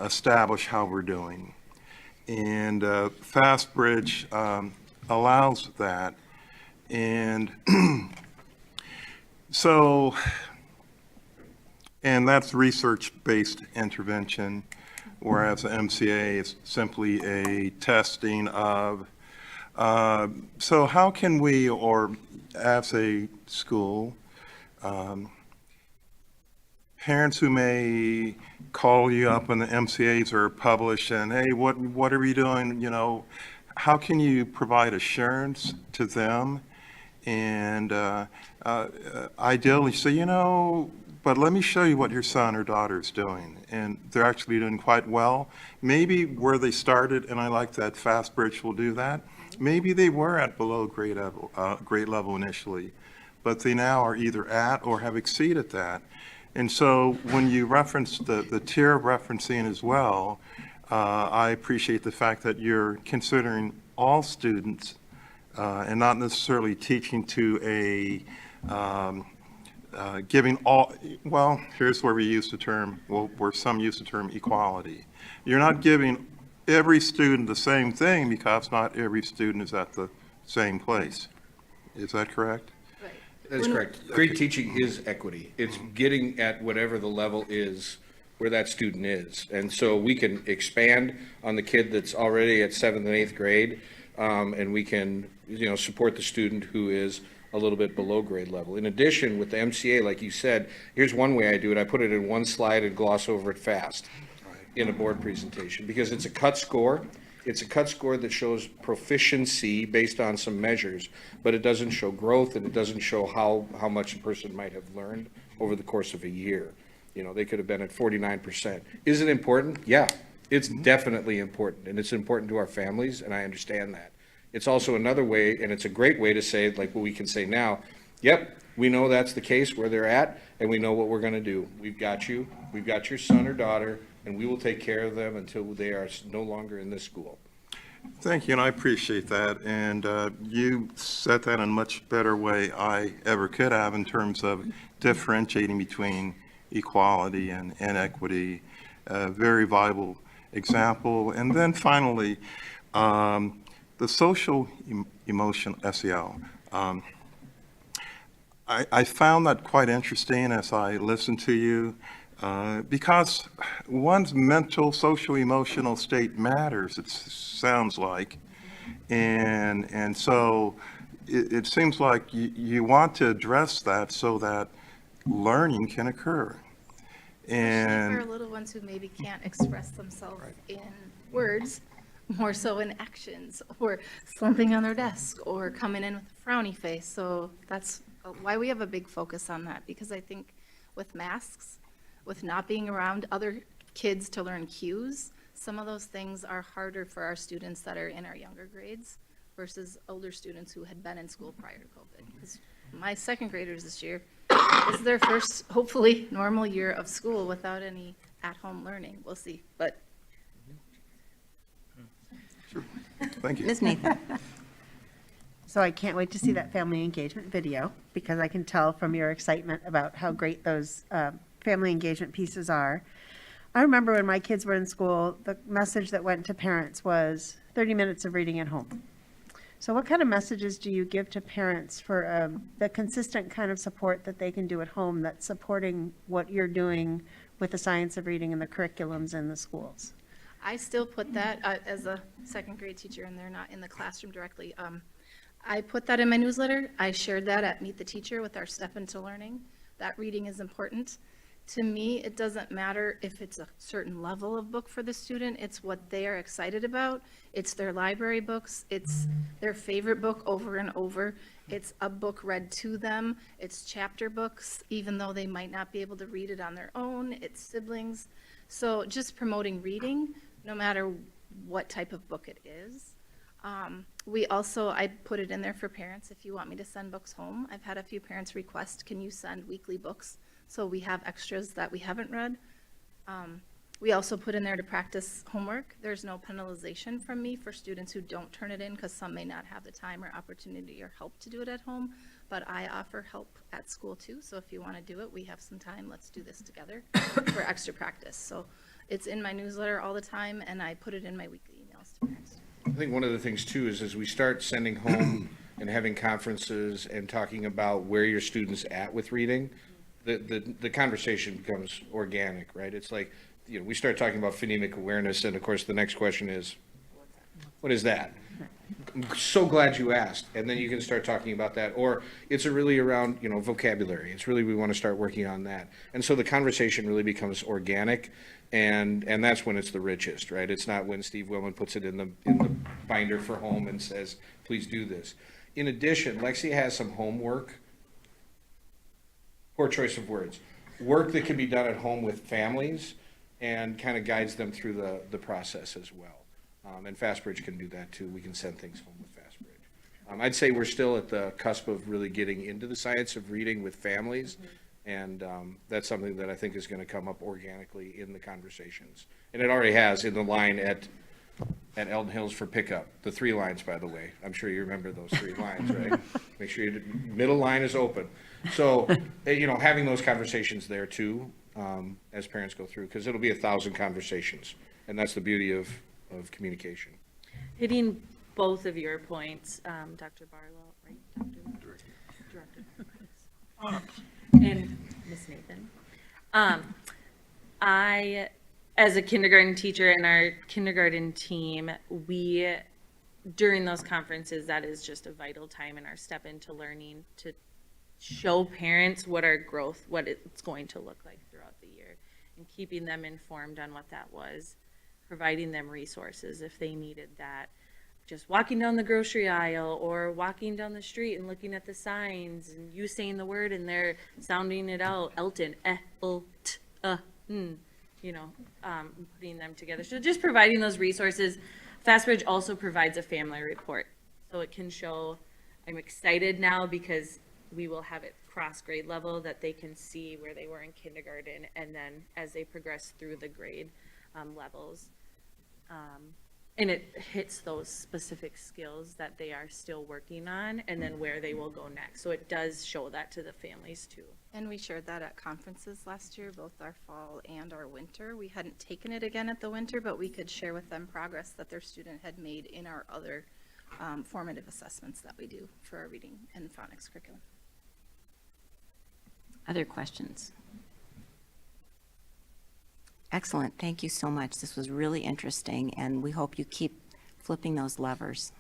establish how we're doing. And FastBridge allows that. And so, and that's research-based intervention, whereas the MCA is simply a testing of. So how can we, or as a school, parents who may call you up when the MCAs are published and, hey, what are we doing, you know, how can you provide assurance to them? And ideally say, you know, but let me show you what your son or daughter is doing. And they're actually doing quite well. Maybe where they started, and I like that FastBridge will do that, maybe they were at below grade level initially, but they now are either at or have exceeded that. And so when you reference the tier of referencing as well, I appreciate the fact that you're considering all students and not necessarily teaching to a, giving all, well, here's where we use the term, well, where some use the term equality. You're not giving every student the same thing because not every student is at the same place. Is that correct? That's correct. Great teaching is equity. It's getting at whatever the level is where that student is. And so we can expand on the kid that's already at 7th and 8th grade, and we can, you know, support the student who is a little bit below grade level. In addition, with the MCA, like you said, here's one way I do it. I put it in one slide and gloss over it fast in a board presentation because it's a cut score. It's a cut score that shows proficiency based on some measures, but it doesn't show growth and it doesn't show how much a person might have learned over the course of a year. You know, they could have been at 49%. Is it important? Yeah, it's definitely important, and it's important to our families, and I understand that. It's also another way, and it's a great way to say, like what we can say now, yep, we know that's the case where they're at, and we know what we're going to do. We've got you, we've got your son or daughter, and we will take care of them until they are no longer in this school. Thank you, and I appreciate that. And you said that in a much better way I ever could have in terms of differentiating between equality and equity. Very viable example. And then finally, the social emotion SEL. I found that quite interesting as I listened to you. Because one's mental, social, emotional state matters, it sounds like. And so it seems like you want to address that so that learning can occur. Especially for And little ones who maybe can't express themselves in words, more so in actions, or slumping on their desk, or coming in with a frowny face. So that's why we have a big focus on that, because I think with masks, with not being around other kids to learn cues, some of those things are harder for our students that are in our younger grades versus older students who had been in school prior to COVID. Because my second graders this year, this is their first, hopefully, normal year of school without any at-home learning. We'll see, but thank you. Ms. Nathan? So I can't wait to see that family engagement video because I can tell from your excitement about how great those family engagement pieces are. I remember when my kids were in school, the message that went to parents was 30 minutes of reading at home. So what kind of messages do you give to parents for the consistent kind of support that they can do at home that's supporting what you're doing with the science of reading and the curriculums in the schools? I still put that, as a second grade teacher, and they're not in the classroom directly. I put that in my newsletter. I shared that at Meet the Teacher with our Step Into Learning. That reading is important. To me, it doesn't matter if it's a certain level of book for the student. It's what they are excited about. It's their library books. It's their favorite book over and over. It's a book read to them. It's chapter books, even though they might not be able to read it on their own. It's siblings. So just promoting reading, no matter what type of book it is. I put it in there for parents if you want me to send books home. I've had a few parents request, can you send weekly books? So we have extras that we haven't read. We also put in there to practice homework. There's no penalization from me for students who don't turn it in because some may not have the time or opportunity or help to do it at home. But I offer help at school too. So if you want to do it, we have some time. Let's do this together for extra practice. So it's in my newsletter all the time, and I put it in my weekly emails to parents. I think one of the things too is as we start sending home and having conferences and talking about where your student's at with reading, the conversation becomes organic, right? It's like, we start talking about phonemic awareness, and of course the next question is, what is that? I'm so glad you asked. And then you can start talking about that. Or it's really around, vocabulary. It's really, we want to start working on that. And so the conversation really becomes organic, and that's when it's the richest, right? It's not when Steve Willman puts it in the binder for home and says, please do this. In addition, Lexi has some homework, poor choice of words, work that can be done at home with families and kind of guides them through the process as well. And Fastbridge can do that too. We can send things home with Fastbridge. I'd say we're still at the cusp of really getting into the science of reading with families. And that's something that I think is going to come up organically in the conversations. And it already has in the line at Elton Hills for pickup. The 3 lines, by the way. I'm sure you remember those 3 lines, right? Make sure your middle line is open. So, having those conversations there too, as parents go through, because it'll be 1,000 conversations. And that's the beauty of communication. Hitting both of your points, Dr. Barlow, right? Director. And Ms. Nathan. I, as a kindergarten teacher and our kindergarten team, during those conferences, that is just a vital time in our Step Into Learning to show parents what our growth, what it's going to look like throughout the year, and keeping them informed on what that was, providing them resources if they needed that. Just walking down the grocery aisle or walking down the street and looking at the signs and you saying the word and they're sounding it out, Elton, putting them together. So just providing those resources. Fastbridge also provides a family report. So it can show, I'm excited now because we will have it cross grade level that they can see where they were in kindergarten and then as they progress through the grade levels. And it hits those specific skills that they are still working on and then where they will go next. So it does show that to the families too. And we shared that at conferences last year, both our fall and our winter. We hadn't taken it again at the winter, but we could share with them progress that their student had made in our other formative assessments that we do for our reading and phonics curriculum. Other questions? Excellent. Thank you so much. This was really interesting, and we hope you keep flipping those levers.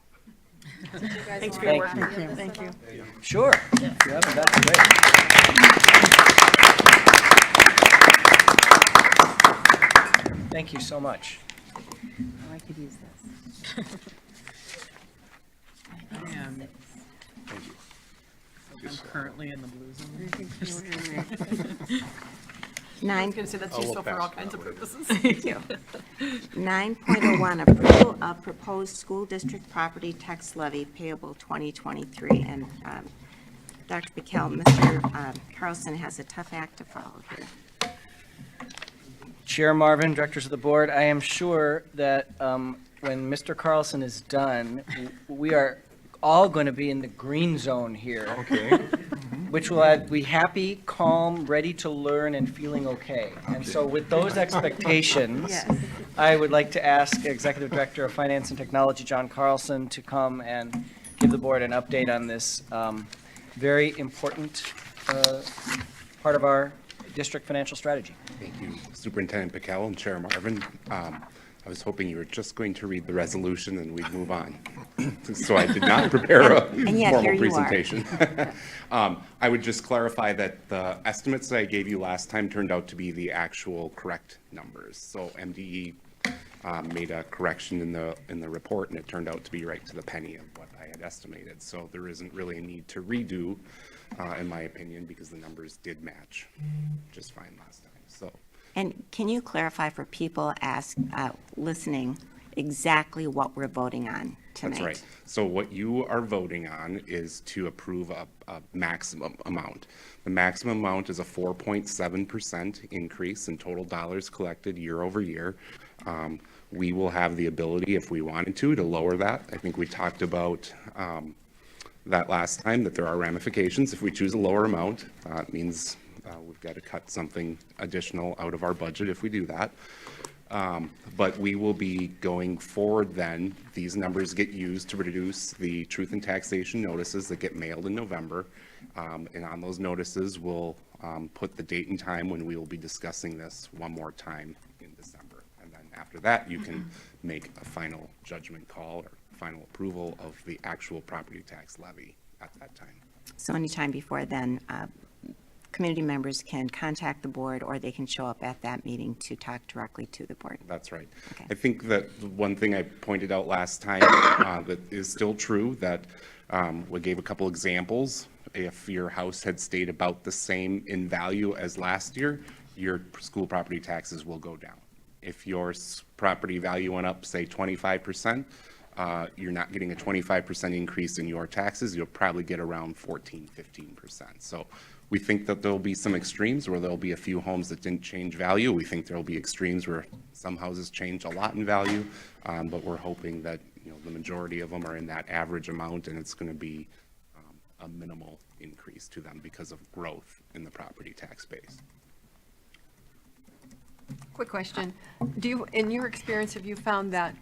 Thanks for your work. Thank you. Sure. Yeah, that's great. Thank you so much. Oh, I could use this. I'm currently in the blue zone. I was going to say that's useful for all kinds of purposes. 9.01, approval of proposed school district property tax levy payable 2023. And Dr. Payable, Mr. Carlson has a tough act to follow here. Chair Marvin, directors of the board, I am sure that when Mr. Carlson is done, we are all going to be in the green zone here. Okay. Which will be happy, calm, ready to learn, and feeling okay. And so with those expectations, I would like to ask Executive Director of Finance and Technology, John Carlson, to come and give the board an update on this very important part of our district financial strategy. Thank you, Superintendent Payable and Chair Marvin. I was hoping you were just going to read the resolution and we'd move on. So I did not prepare a And yet here formal you are. presentation. I would just clarify that the estimates that I gave you last time turned out to be the actual correct numbers. So MDE made a correction in the report, and it turned out to be right to the penny of what I had estimated. So there isn't really a need to redo, in my opinion, because the numbers did match just fine last time. So. And can you clarify for people listening exactly what we're voting on tonight? That's right. So what you are voting on is to approve a maximum amount. The maximum amount is a 4.7% increase in total dollars collected year over year. We will have the ability, if we wanted to lower that. I think we talked about that last time, that there are ramifications. If we choose a lower amount, it means we've got to cut something additional out of our budget if we do that. But we will be going forward then, these numbers get used to produce the truth and taxation notices that get mailed in November. And on those notices, we'll put the date and time when we will be discussing this one more time in December. And then after that, you can make a final judgment call or final approval of the actual property tax levy at that time. So anytime before then, community members can contact the board, or they can show up at that meeting to talk directly to the board. That's right. Okay. I think that one thing I pointed out last time that is still true, that we gave a couple examples. If your house had stayed about the same in value as last year, your school property taxes will go down. If your property value went up, say 25%, you're not getting a 25% increase in your taxes. You'll probably get around 14, 15%. So we think that there'll be some extremes where there'll be a few homes that didn't change value. We think there'll be extremes where some houses change a lot in value, but we're hoping that the majority of them are in that average amount, and it's going to be a minimal increase to them because of growth in the property tax base. Quick question. In your experience, have you found that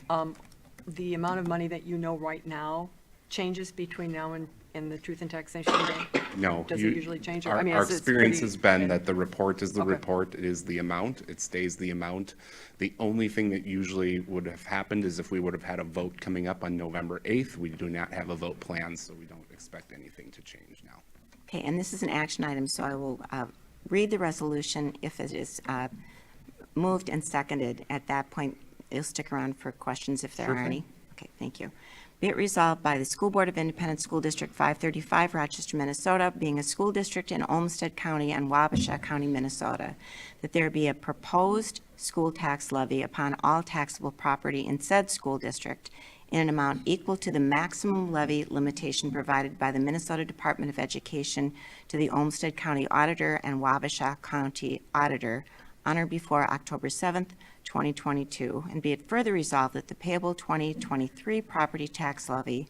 the amount of money that you know right now changes between now and the truth and taxation day? No. Does it usually change? Our is it experience pretty has been steady? that the report is the Okay. report, it is the amount, it stays the amount. The only thing that usually would have happened is if we would have had a vote coming up on November 8th. We do not have a vote planned, so we don't expect anything to change now. Okay, and this is an action item, so I will read the resolution. If it is moved and seconded, at that point, you'll stick around for questions if there Sure are thing. any. Okay, thank you. Be it resolved by the School Board of Independent School District 535, Rochester, Minnesota, being a school district in Olmsted County and Wabasha County, Minnesota, that there be a proposed school tax levy upon all taxable property in said school district in an amount equal to the maximum levy limitation provided by the Minnesota Department of Education to the Olmsted County Auditor and Wabasha County Auditor on or before October 7th, 2022, and be it further resolved that the payable 2023 property tax levy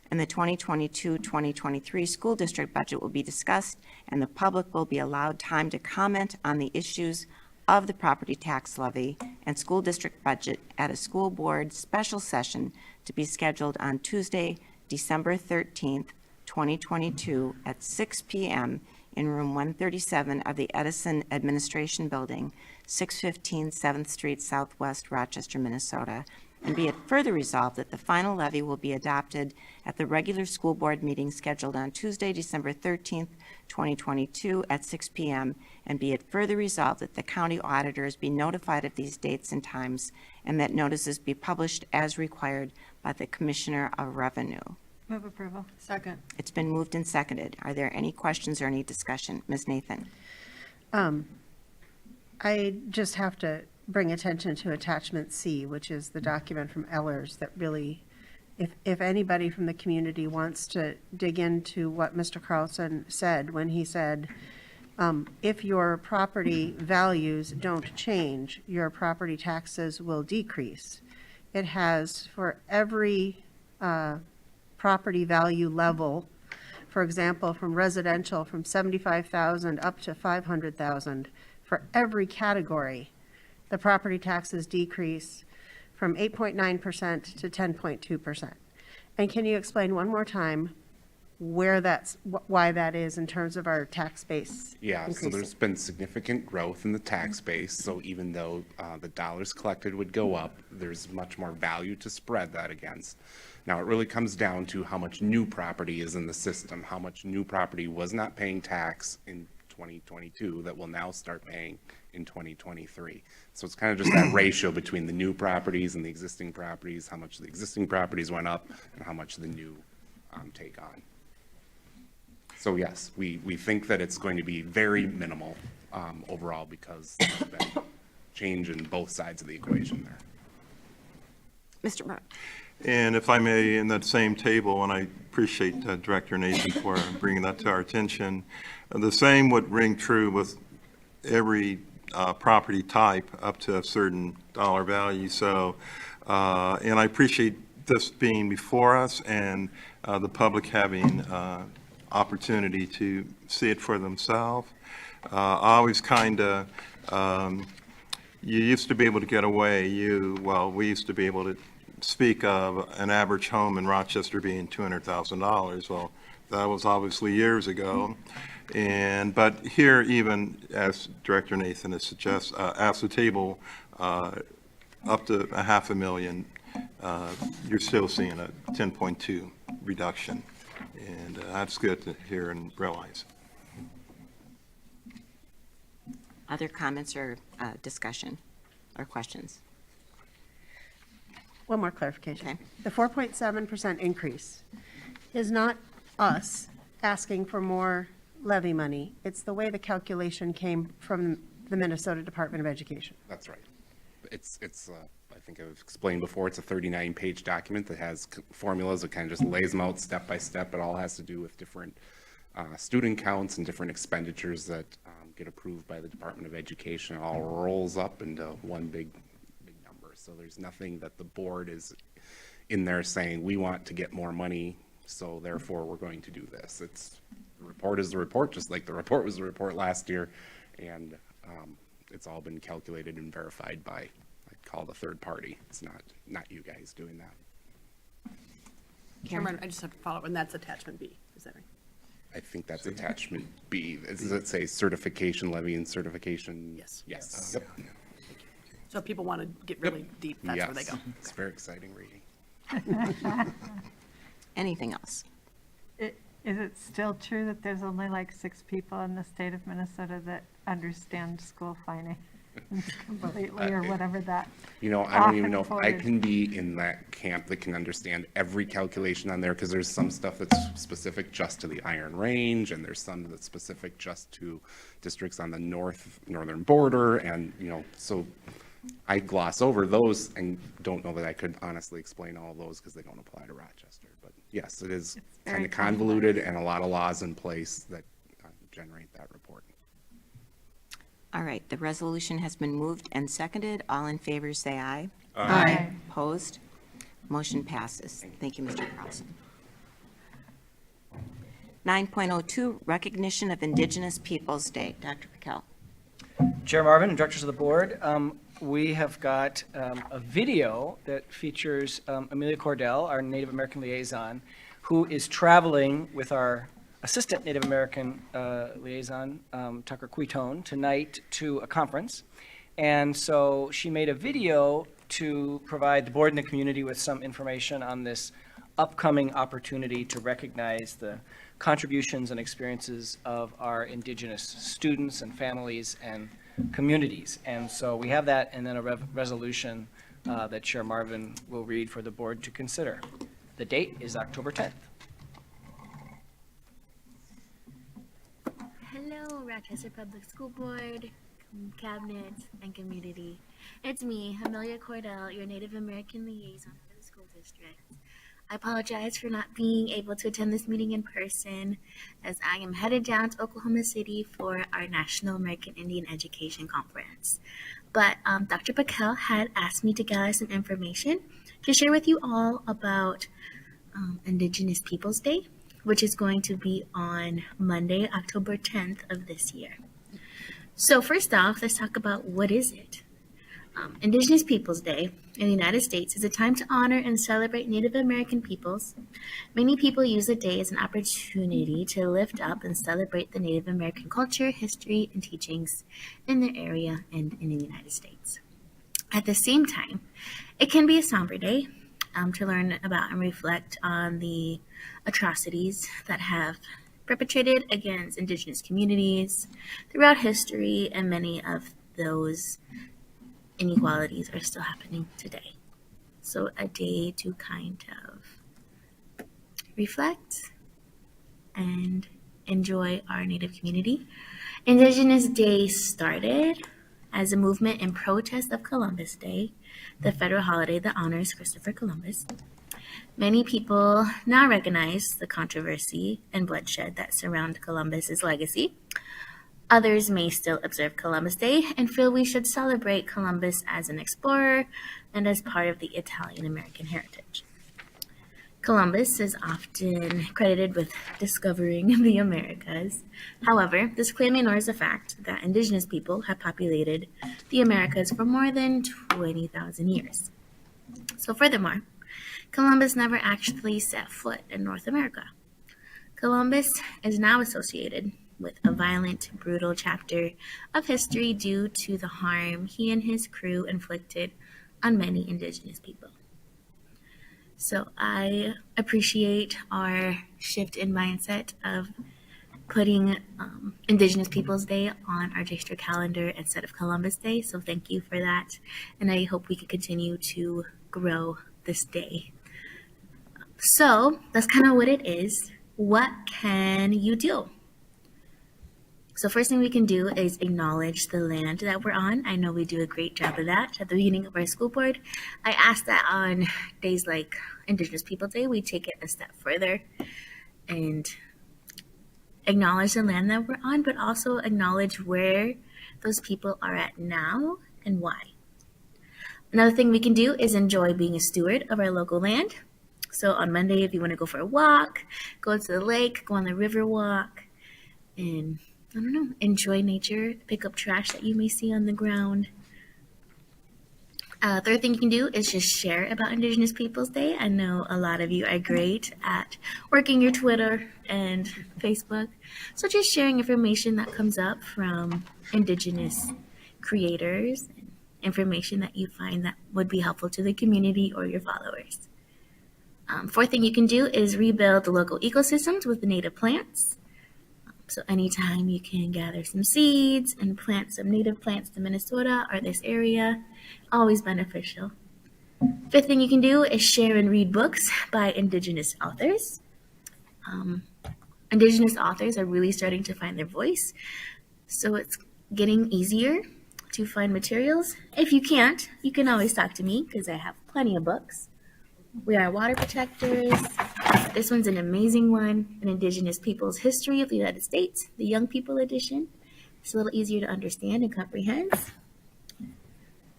and the 2022-2023 school district budget will be discussed, and the public will be allowed time to comment on the issues of the property tax levy and school district budget at a school board special session to be scheduled on Tuesday, December 13th, 2022 at 6 p.m. in room 137 of the Edison Administration Building, 615 7th Street Southwest, Rochester, Minnesota. And be it further resolved that the final levy will be adopted at the regular school board meeting scheduled on Tuesday, December 13th, 2022 at 6 p.m. And be it further resolved that the county auditors be notified of these dates and times, and that notices be published as required by the Commissioner of Revenue. Move approval. Second. It's been moved and seconded. Are there any questions or any discussion? Ms. Nathan? I just have to bring attention to attachment C, which is the document from Ellers that really, if anybody from the community wants to dig into what Mr. Carlson said when he said, if your property values don't change, your property taxes will decrease. It has for every property value level, for example, from residential from 75,000 up to 500,000, for every category, the property taxes decrease from 8.9% to 10.2%. And can you explain one more time why that is in terms of our tax base Yeah, so increasing. there's been significant growth in the tax base, so even though the dollars collected would go up, there's much more value to spread that against. Now, it really comes down to how much new property is in the system, how much new property was not paying tax in 2022 that will now start paying in 2023. So it's kind of just that ratio between the new properties and the existing properties, how much the existing properties went up and how much the new take on. So yes, we think that it's going to be very minimal overall because there's been change in both sides of the equation there. Mr. Brown? And if I may, in that same table, and I appreciate Director Nathan for bringing that to our attention, the same would ring true with every property type up to a certain dollar value. So, and I appreciate this being before us and the public having opportunity to see it for themselves. I always kind of, you used to be able to get away, we used to be able to speak of an average home in Rochester being $200,000. Well, that was obviously years ago. But here, even as Director Nathan has suggested, asked the table up to $500,000, you're still seeing a 10.2 reduction. And that's good to hear and realize. Other comments or discussion or questions? One more clarification. Okay. The 4.7% increase is not us asking for more levy money. It's the way the calculation came from the Minnesota Department of Education. That's right. It's I think I've explained before, it's a 39-page document that has formulas that kind of just lays them out step by step. It all has to do with different student counts and different expenditures that get approved by the Department of Education. It all rolls up into one big number. So there's nothing that the board is in there saying, we want to get more money, so therefore we're going to do this. The report is the report, just like the report was the report last year. And it's all been calculated and verified by, I call the third party. It's not you guys doing that. Chairman, I just have to follow up, and that's attachment B, is that right? I think that's attachment B. Does it say certification levy and certification? Yes. Yes. Yep. So if people want to get really deep, that's where they Yes. go. It's very exciting reading. Anything else? Is it still true that there's only like 6 people in the state of Minnesota that understand school finance completely, or whatever that? You know, I don't even know if often I quoted? can be in that camp that can understand every calculation on there, because there's some stuff that's specific just to the Iron Range, and there's some that's specific just to districts on the northern border, and, you know, so I gloss over those and don't know that I could honestly explain all of those because they don't apply to Rochester. But yes, it is very kind of convoluted and a lot of laws in place that generate that report. All right, the resolution has been moved and seconded. All in favor, say aye. Aye. Opposed? Motion passes. Thank you, Mr. Carlson. 9.02, recognition of Indigenous Peoples Day. Dr. Pakel. Chair Marvin and directors of the board, we have got a video that features Amelia Cordell, our Native American liaison, who is traveling with our Assistant Native American liaison, Tucker Quitone, tonight to a conference. And so she made a video to provide the board and the community with some information on this upcoming opportunity to recognize the contributions and experiences of our Indigenous students and families and communities. And so we have that, and then a resolution that Chair Marvin will read for the board to consider. The date is October 10th. Hello, Rochester Public School Board, Cabinet, and community. It's me, Amelia Cordell, your Native American liaison for the school district. I apologize for not being able to attend this meeting in person, as I am headed down to Oklahoma City for our National American Indian Education Conference. But Dr. Pakel had asked me to gather some information to share with you all about Indigenous Peoples Day, which is going to be on Monday, October 10th of this year. So first off, let's talk about what is it. Indigenous Peoples Day in the United States is a time to honor and celebrate Native American peoples. Many people use the day as an opportunity to lift up and celebrate the Native American culture, history, and teachings in their area and in the United States. At the same time, it can be a somber day to learn about and reflect on the atrocities that have perpetrated against Indigenous communities throughout history, and many of those inequalities are still happening today. So a day to kind of reflect and enjoy our Native community. Indigenous Day started as a movement in protest of Columbus Day, the federal holiday that honors Christopher Columbus. Many people now recognize the controversy and bloodshed that surround Columbus's legacy. Others may still observe Columbus Day and feel we should celebrate Columbus as an explorer and as part of the Italian-American heritage. Columbus is often credited with discovering the Americas. However, this claim ignores the fact that Indigenous people have populated the Americas for more than 20,000 years. So furthermore, Columbus never actually set foot in North America. Columbus is now associated with a violent, brutal chapter of history due to the harm he and his crew inflicted on many Indigenous people. So I appreciate our shift in mindset of putting Indigenous Peoples Day on our district calendar instead of Columbus Day. So thank you for that. And I hope we can continue to grow this day. So that's kind of what it is. What can you do? So first thing we can do is acknowledge the land that we're on. I know we do a great job of that at the beginning of our school board. I ask that on days like Indigenous People Day, we take it a step further and acknowledge the land that we're on, but also acknowledge where those people are at now and why. Another thing we can do is enjoy being a steward of our local land. So on Monday, if you want to go for a walk, go to the lake, go on the river walk, and I don't know, enjoy nature, pick up trash that you may see on the ground. Third thing you can do is just share about Indigenous Peoples Day. I know a lot of you are great at working your Twitter and Facebook. So just sharing information that comes up from Indigenous creators, and information that you find that would be helpful to the community or your followers. Fourth thing you can do is rebuild the local ecosystems with the native plants. So anytime you can gather some seeds and plant some native plants to Minnesota or this area, always beneficial. Fifth thing you can do is share and read books by Indigenous authors. Indigenous authors are really starting to find their voice, so it's getting easier to find materials. If you can't, you can always talk to me because I have plenty of books. We are water protectors. This one's an amazing one, an Indigenous Peoples History of the United States, the Young People edition. It's a little easier to understand and comprehend.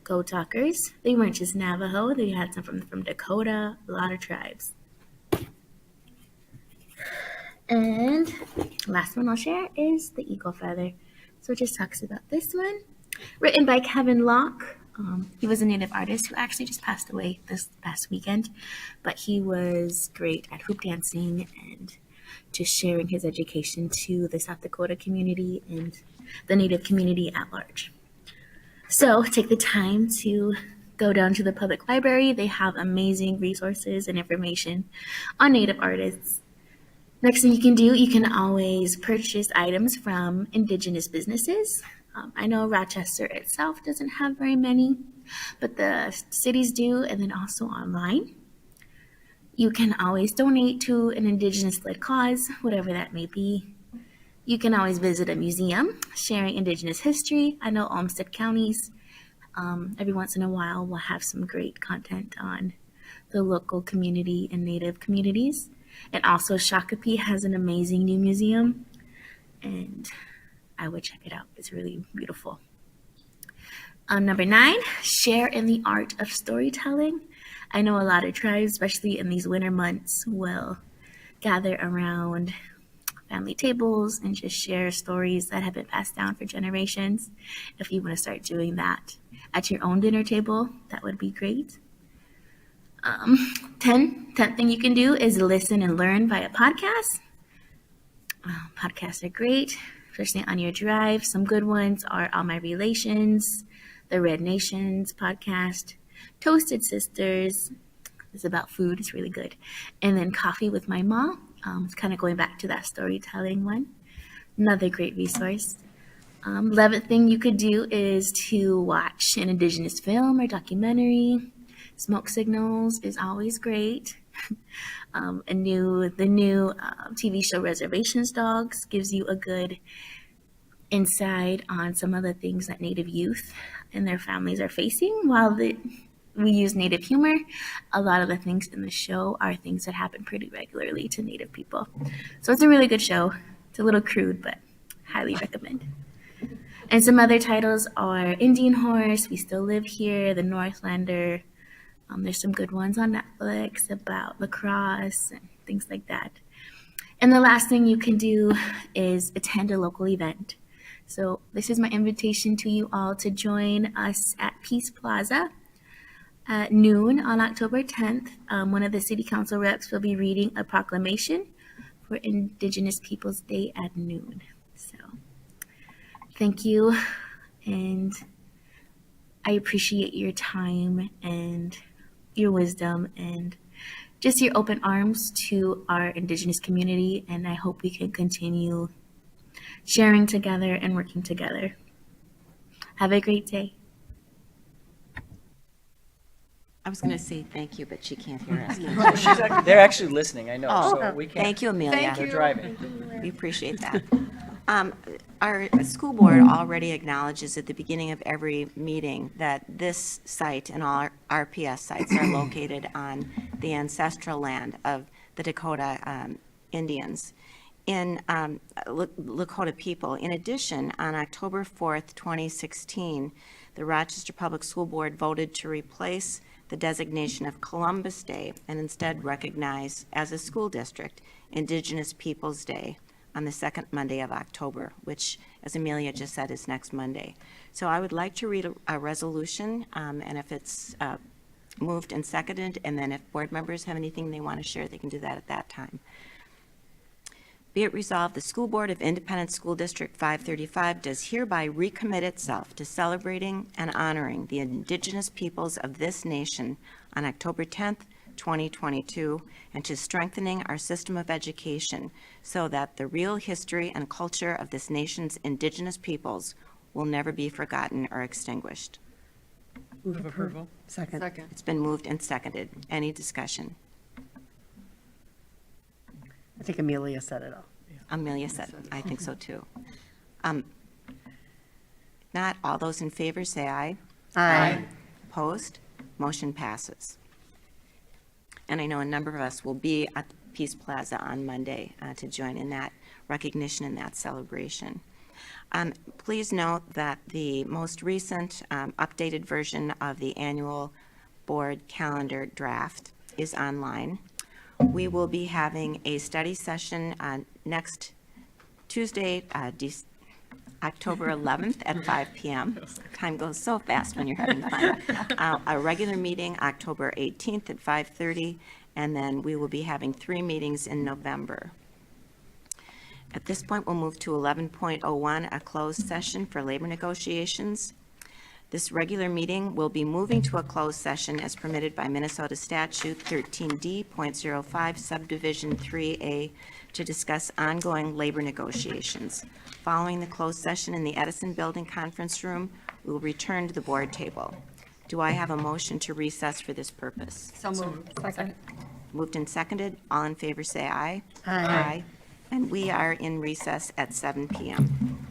Go Talkers. They weren't just Navajo. They had some from Dakota, a lot of tribes. And last one I'll share is the Eagle Feather. So it just talks about this one. Written by Kevin Locke. He was a Native artist who actually just passed away this past weekend, but he was great at hoop dancing and just sharing his education to the South Dakota community and the Native community at large. So take the time to go down to the public library. They have amazing resources and information on Native artists. Next thing you can do, you can always purchase items from Indigenous businesses. I know Rochester itself doesn't have very many, but the cities do, and then also online. You can always donate to an Indigenous-led cause, whatever that may be. You can always visit a museum sharing Indigenous history. I know Olmsted counties, every once in a while, will have some great content on the local community and Native communities. And also Shakopee has an amazing new museum, and I would check it out. It's really beautiful. Number 9, share in the art of storytelling. I know a lot of tribes, especially in these winter months, will gather around family tables and just share stories that have been passed down for generations. If you want to start doing that at your own dinner table, that would be great. 10th thing you can do is listen and learn via podcasts. Podcasts are great, especially on your drive. Some good ones are All My Relations, the Red Nations podcast, Toasted Sisters. It's about food. It's really good. And then Coffee with My Mom. It's kind of going back to that storytelling one. Another great resource. 11th thing you could do is to watch an Indigenous film or documentary. Smoke Signals is always great. The new TV show Reservations Dogs gives you a good insight on some of the things that Native youth and their families are facing. While we use Native humor, a lot of the things in the show are things that happen pretty regularly to Native people. So it's a really good show. It's a little crude, but highly recommend. And some other titles are Indian Horse, We Still Live Here, The Northlander. There's some good ones on Netflix about lacrosse and things like that. And the last thing you can do is attend a local event. So this is my invitation to you all to join us at Peace Plaza at noon on October 10th. One of the city council reps will be reading a proclamation for Indigenous Peoples Day at noon. So thank you, and I appreciate your time and your wisdom and just your open arms to our Indigenous community, and I hope we can continue sharing together and working together. Have a great day. I was going to say thank you, but she can't hear us. They're actually listening, I know, Oh, so we can't. thank you, Amelia. They're driving. We appreciate that. Our school board already acknowledges at the beginning of every meeting that this site and all our RPS sites are located on the ancestral land of the Dakota Indians in Lakota people. In addition, on October 4th, 2016, the Rochester Public School Board voted to replace the designation of Columbus Day and instead recognize as a school district Indigenous Peoples Day on the second Monday of October, which, as Amelia just said, is next Monday. So I would like to read a resolution, and if it's moved and seconded, and then if board members have anything they want to share, they can do that at that time. Be it resolved, the School Board of Independent School District 535 does hereby recommit itself to celebrating and honoring the Indigenous peoples of this nation on October 10th, 2022, and to strengthening our system of education so that the real history and culture of this nation's Indigenous peoples will never be forgotten or extinguished. Move approval. Second. It's been moved and seconded. Any discussion? I think Amelia said it all. Amelia said, I think so too. Not all those in favor, say aye. Aye. Opposed? Motion passes. And I know a number of us will be at Peace Plaza on Monday to join in that recognition and that celebration. Please note that the most recent updated version of the annual board calendar draft is online. We will be having a study session next Tuesday, October 11th at 5 p.m. Time goes so fast when you're having fun. A regular meeting, October 18th at 5:30, and then we will be having 3 meetings in November. At this point, we'll move to 11.01, a closed session for labor negotiations. This regular meeting will be moving to a closed session as permitted by Minnesota Statute 13D.05 Subdivision 3A to discuss ongoing labor negotiations. Following the closed session in the Edison Building Conference Room, we will return to the board table. Do I have a motion to recess for this purpose? So moved. Second. Moved and seconded. All in favor, say aye. Aye. And we are in recess at 7 p.m.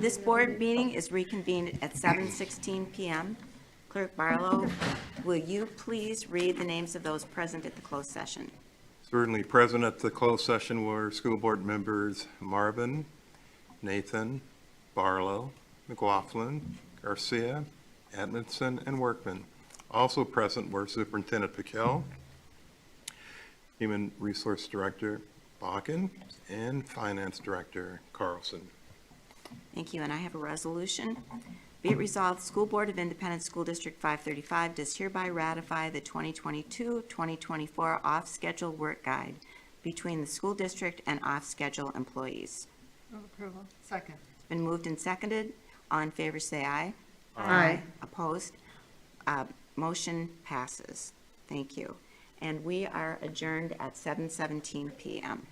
This board meeting is reconvened at 7:16 PM. Clerk Barlow, will you please read the names of those present at the closed session? Certainly present at the closed session were school board members Marvin, Nathan, Barlow, McLaughlin, Garcia, Edmondson, and Workman. Also present were Superintendent Piquel, Human Resource Director Bakken, and Finance Director Carlson. Thank you, and I have a resolution. Be it resolved, the School Board of Independent School District 535 does hereby ratify the 2022-2024 off-schedule work guide between the school district and off-schedule employees. Move approval. Second. It's been moved and seconded. All in favor, say aye. Aye. Opposed? Motion passes. Thank you. And we are adjourned at 7:17 PM.